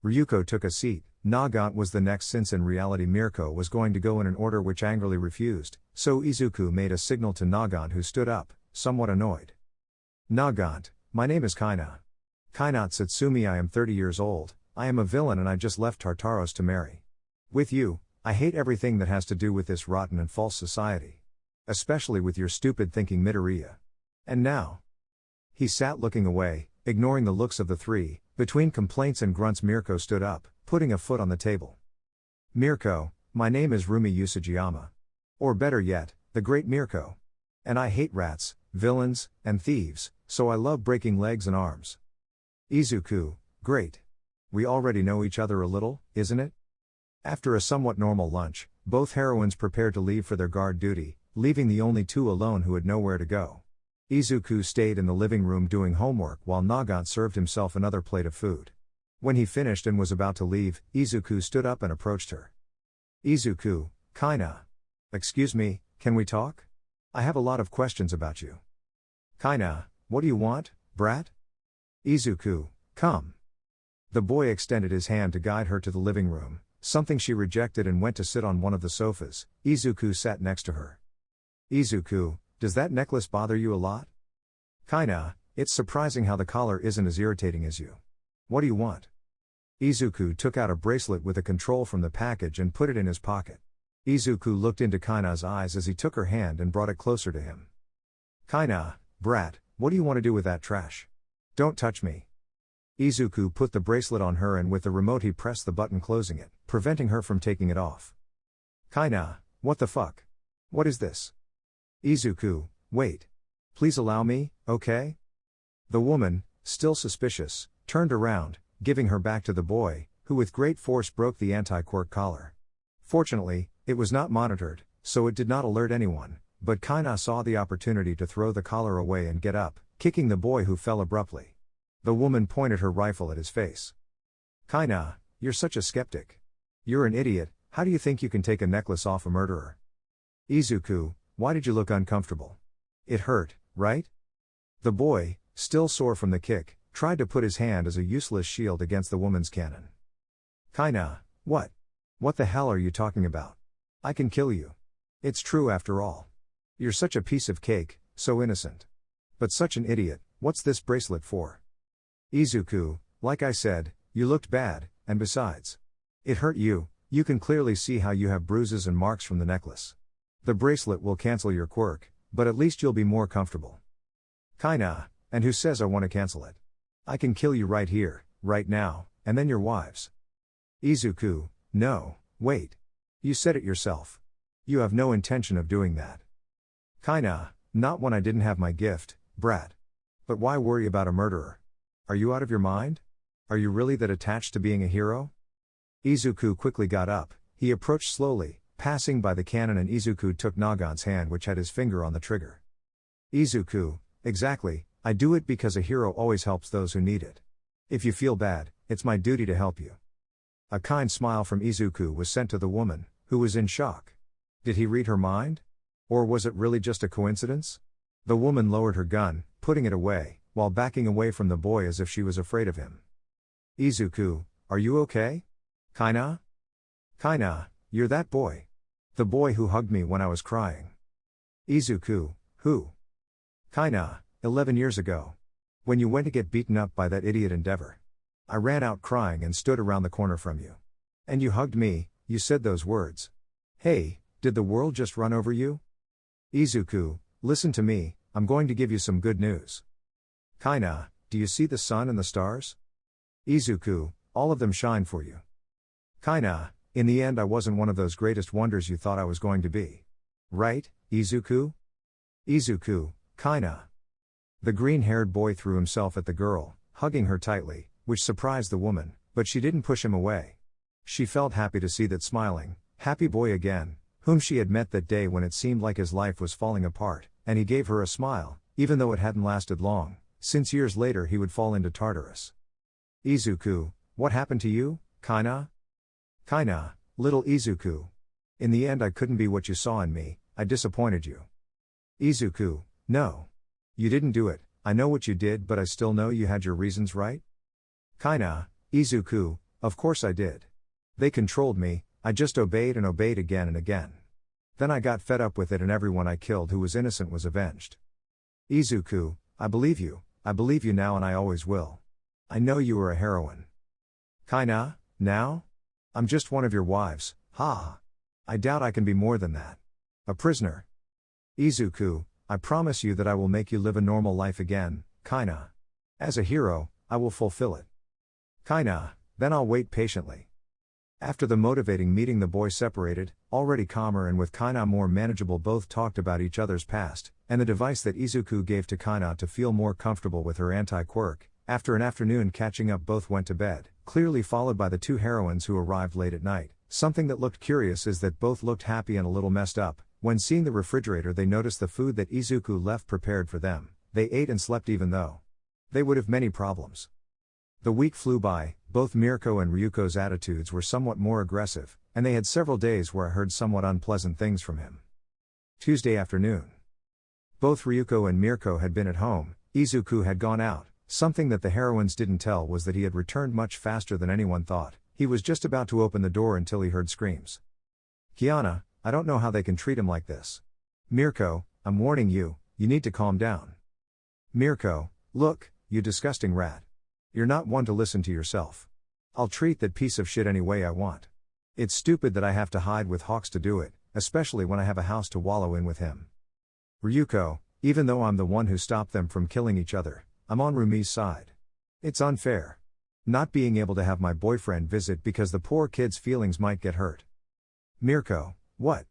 Ryuko took a seat. Nagant was the next since in reality Mirko was going to go in an order which angrily refused, so Izuku made a signal to Nagant who stood up, somewhat annoyed. Nagant, my name is Kaina. Kaina Satsumi, I am 30 years old, I am a villain and I just left Tartaros to marry. With you, I hate everything that has to do with this rotten and false society. Especially with your stupid thinking Midoriya. And now? He sat looking away, ignoring the looks of the three. Between complaints and grunts Mirko stood up, putting a foot on the table. Mirko, my name is Rumi Usajiyama. Or better yet, the great Mirko. And I hate rats, villains, and thieves, so I love breaking legs and arms. Izuku, great. We already know each other a little, isn't it? After a somewhat normal lunch, both heroines prepared to leave for their guard duty, leaving the only two alone who had nowhere to go. Izuku stayed in the living room doing homework while Nagant served himself another plate of food. When he finished and was about to leave, Izuku stood up and approached her. Izuku, Kaina. Excuse me, can we talk? I have a lot of questions about you. Kaina, what do you want, brat? Izuku, come. The boy extended his hand to guide her to the living room, something she rejected and went to sit on one of the sofas. Izuku sat next to her. Izuku, does that necklace bother you a lot? Kaina, it's surprising how the collar isn't as irritating as you. What do you want? Izuku took out a bracelet with a control from the package and put it in his pocket. Izuku looked into Kaina's eyes as he took her hand and brought it closer to him. Kaina, brat, what do you want to do with that trash? Don't touch me. Izuku put the bracelet on her and with the remote he pressed the button closing it, preventing her from taking it off. Kaina, what the fuck? What is this? Izuku, wait. Please allow me, okay? The woman, still suspicious, turned around, giving her back to the boy, who with great force broke the anti-quirk collar. Fortunately, it was not monitored, so it did not alert anyone, but Kaina saw the opportunity to throw the collar away and get up, kicking the boy who fell abruptly. The woman pointed her rifle at his face. Kaina, you're such a skeptic. You're an idiot, how do you think you can take a necklace off a murderer? Izuku, why did you look uncomfortable? It hurt, right? The boy, still sore from the kick, tried to put his hand as a useless shield against the woman's cannon. Kaina, what? What the hell are you talking about? I can kill you. It's true after all. You're such a piece of cake, so innocent. But such an idiot. What's this bracelet for? Izuku, like I said, you looked bad, and besides, it hurt you. You can clearly see how you have bruises and marks from the necklace. The bracelet will cancel your quirk, but at least you'll be more comfortable. Kaina, and who says I want to cancel it? I can kill you right here, right now, and then your wives. Izuku, no, wait. You said it yourself. You have no intention of doing that. Kaina, not when I didn't have my gift, brat. But why worry about a murderer? Are you out of your mind? Are you really that attached to being a hero? Izuku quickly got up. He approached slowly, passing by the cannon, and Izuku took Nagan's hand, which had his finger on the trigger. Izuku, exactly, I do it because a hero always helps those who need it. If you feel bad, it's my duty to help you. A kind smile from Izuku was sent to the woman, who was in shock. Did he read her mind? Or was it really just a coincidence? The woman lowered her gun, putting it away, while backing away from the boy as if she was afraid of him. Izuku, are you okay? Kaina? Kaina, you're that boy. The boy who hugged me when I was crying. Izuku, who? Kaina, 11 years ago. When you went to get beaten up by that idiot Endeavor. I ran out crying and stood around the corner from you. And you hugged me, you said those words. Hey, did the world just run over you? Izuku, listen to me, I'm going to give you some good news. Kaina, do you see the sun and the stars? Izuku, all of them shine for you. Kaina, in the end I wasn't one of those greatest wonders you thought I was going to be. Right, Izuku? Izuku, Kaina. The green-haired boy threw himself at the girl, hugging her tightly, which surprised the woman, but she didn't push him away. She felt happy to see that smiling, happy boy again, whom she had met that day when it seemed like his life was falling apart, and he gave her a smile, even though it hadn't lasted long, since years later he would fall into Tartarus. Izuku, what happened to you, Kaina? Kaina, little Izuku. In the end I couldn't be what you saw in me, I disappointed you. Izuku, no. You didn't do it, I know what you did, but I still know you had your reasons, right? Kaina, Izuku, of course I did. They controlled me, I just obeyed and obeyed again and again. Then I got fed up with it and everyone I killed who was innocent was avenged. Izuku, I believe you now and I always will. I know you are a heroine. Kaina, now? I'm just one of your wives, ha. I doubt I can be more than that. A prisoner. Izuku, I promise you that I will make you live a normal life again, Kaina. As a hero, I will fulfill it. Kaina, then I'll wait patiently. After the motivating meeting the boys separated, already calmer and with Kaina more manageable. Both talked about each other's past, and the device that Izuku gave to Kaina to feel more comfortable with her anti-quirk. After an afternoon catching up both went to bed, clearly followed by the two heroines who arrived late at night. Something that looked curious is that both looked happy and a little messed up. When seeing the refrigerator they noticed the food that Izuku left prepared for them. They ate and slept even though they would have many problems. The week flew by, both Mirko and Ryuko's attitudes were somewhat more aggressive, and they had several days where I heard somewhat unpleasant things from him. Tuesday afternoon. Both Ryuko and Mirko had been at home, Izuku had gone out. Something that the heroines didn't tell was that he had returned much faster than anyone thought. He was just about to open the door until he heard screams. Kiana, I don't know how they can treat him like this. Mirko, I'm warning you, you need to calm down. Mirko, look, you disgusting rat. You're not one to listen to yourself. I'll treat that piece of shit any way I want. It's stupid that I have to hide with Hawks to do it, especially when I have a house to wallow in with him. Ryuko, even though I'm the one who stopped them from killing each other, I'm on Rumi's side. It's unfair. Not being able to have my boyfriend visit because the poor kid's feelings might get hurt. Mirko, what?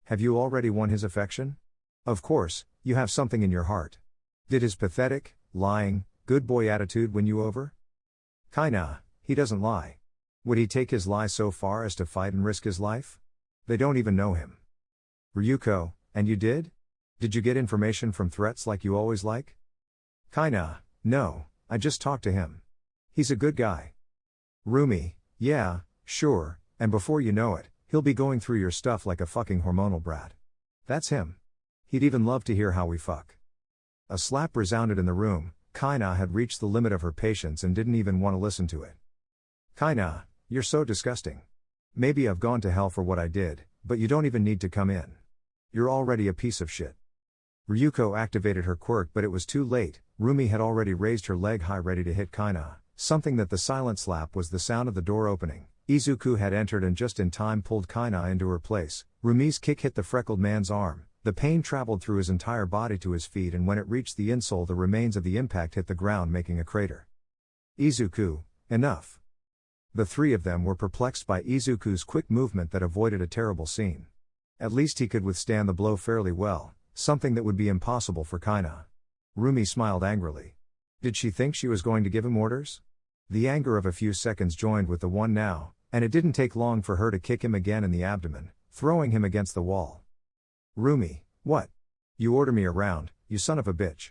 Have you already won his affection? Of course, you have something in your heart. Did his pathetic, lying, good boy attitude win you over? Kaina, he doesn't lie. Would he take his lie so far as to fight and risk his life? They don't even know him. Ryuko, and you did? Did you get information from threats like you always like? Kaina, no, I just talked to him. He's a good guy. Rumi, yeah, sure, and before you know it, he'll be going through your stuff like a fucking hormonal brat. That's him. He'd even love to hear how we fuck. A slap resounded in the room. Kaina had reached the limit of her patience and didn't even want to listen to it. Kaina, you're so disgusting. Maybe I've gone to hell for what I did, but you don't even need to come in. You're already a piece of shit. Ryuko activated her quirk, but it was too late. Rumi had already raised her leg high ready to hit Kaina. Something that the silent slap was the sound of the door opening. Izuku had entered and just in time pulled Kaina into her place. Rumi's kick hit the freckled man's arm. The pain traveled through his entire body to his feet, and when it reached the insole the remains of the impact hit the ground, making a crater. Izuku, enough. The three of them were perplexed by Izuku's quick movement that avoided a terrible scene. At least he could withstand the blow fairly well, something that would be impossible for Kaina. Rumi smiled angrily. Did she think she was going to give him orders? The anger of a few seconds joined with the one now, and it didn't take long for her to kick him again in the abdomen, throwing him against the wall. Rumi, what? You order me around, you son of a bitch.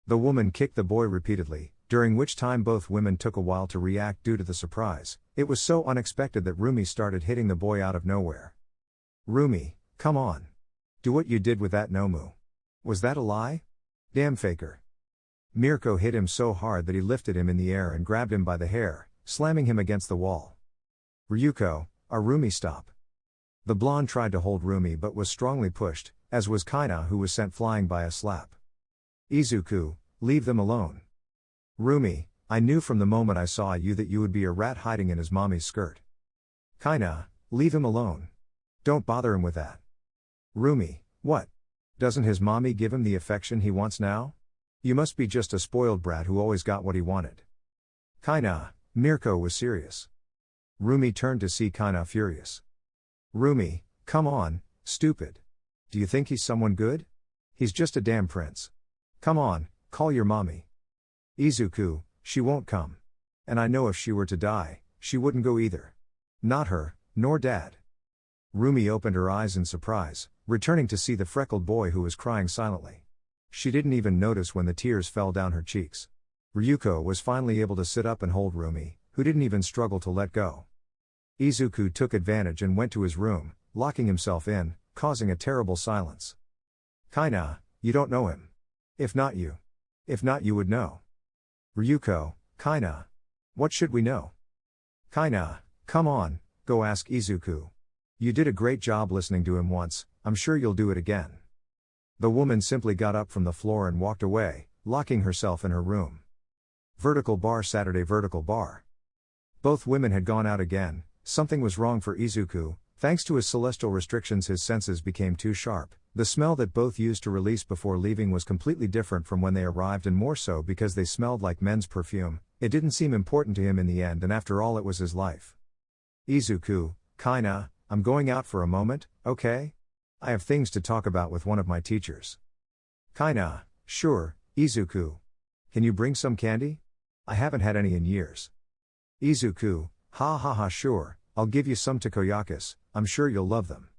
The woman kicked the boy repeatedly, during which time both women took a while to react due to the surprise. It was so unexpected that Rumi started hitting the boy out of nowhere. Rumi, come on. Do what you did with that Nomu. Was that a lie? Damn faker. Mirko hit him so hard that he lifted him in the air and grabbed him by the hair, slamming him against the wall. Ryuko, Rumi, stop. The blonde tried to hold Rumi but was strongly pushed, as was Kaina, who was sent flying by a slap. Izuku, leave them alone. Rumi, I knew from the moment I saw you that you would be a rat hiding in his mommy's skirt. Kaina, leave him alone. Don't bother him with that. Rumi, what? Doesn't his mommy give him the affection he wants now? You must be just a spoiled brat who always got what he wanted. Kaina, Mirko was serious. Rumi turned to see Kaina furious. Rumi, come on, stupid. Do you think he's someone good? He's just a damn prince. Come on, call your mommy. Izuku, she won't come. And I know if she were to die, she wouldn't go either. Not her, nor dad. Rumi opened her eyes in surprise, returning to see the freckled boy who was crying silently. She didn't even notice when the tears fell down her cheeks. Ryuko was finally able to sit up and hold Rumi, who didn't even struggle to let go. Izuku took advantage and went to his room, locking himself in, causing a terrible silence. Kaina, you don't know him. If not you would know. Ryuko, Kaina. What should we know? Kaina, come on, go ask Izuku. You did a great job listening to him once, I'm sure you'll do it again. The woman simply got up from the floor and walked away, locking herself in her room. Vertical bar Saturday vertical bar. Both women had gone out again. Something was wrong for Izuku. Thanks to his celestial restrictions his senses became too sharp. The smell that both used to release before leaving was completely different from when they arrived, and more so because they smelled like men's perfume. It didn't seem important to him in the end, and after all it was his life. Izuku, Kaina, I'm going out for a moment, okay? I have things to talk about with one of my teachers. Kaina, sure, Izuku. Can you bring some candy? I haven't had any in years. Izuku, ha ha ha, sure, I'll give you some takoyakis, I'm sure you'll love them.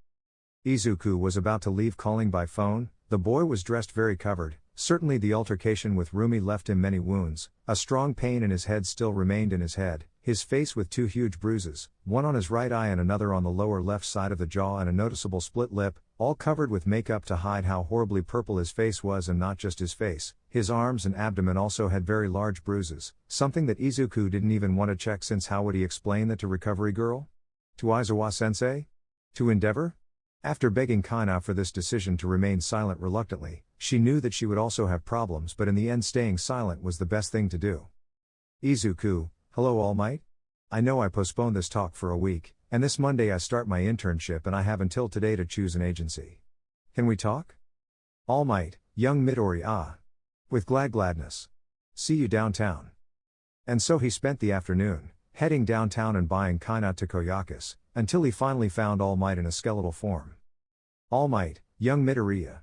Izuku was about to leave, calling by phone. The boy was dressed very covered. Certainly the altercation with Rumi left him many wounds. A strong pain in his head still remained in his head, his face with two huge bruises, one on his right eye and another on the lower left side of the jaw, and a noticeable split lip, all covered with makeup to hide how horribly purple his face was. And not just his face, his arms and abdomen also had very large bruises, something that Izuku didn't even want to check, since how would he explain that to Recovery Girl? To Aizawa-sensei? To Endeavor? After begging Kaina for this decision to remain silent reluctantly, she knew that she would also have problems, but in the end staying silent was the best thing to do. Izuku, hello All Might? I know I postponed this talk for a week, and this Monday I start my internship and I have until today to choose an agency. Can we talk? All Might, young Midori, with gladness. See you downtown. And so he spent the afternoon, heading downtown and buying Kaina takoyakis, until he finally found All Might in a skeletal form. All Might, young Midoriya.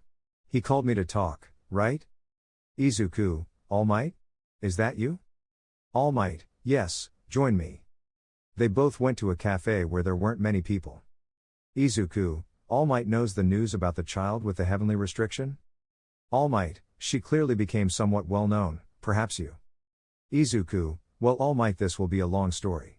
He called me to talk, right? Izuku, All Might? Is that you? All Might, yes, join me. They both went to a cafe where there weren't many people. Izuku, All Might knows the news about the child with the heavenly restriction? All Might, she clearly became somewhat well known, perhaps you. Izuku, well All Might, this will be a long story.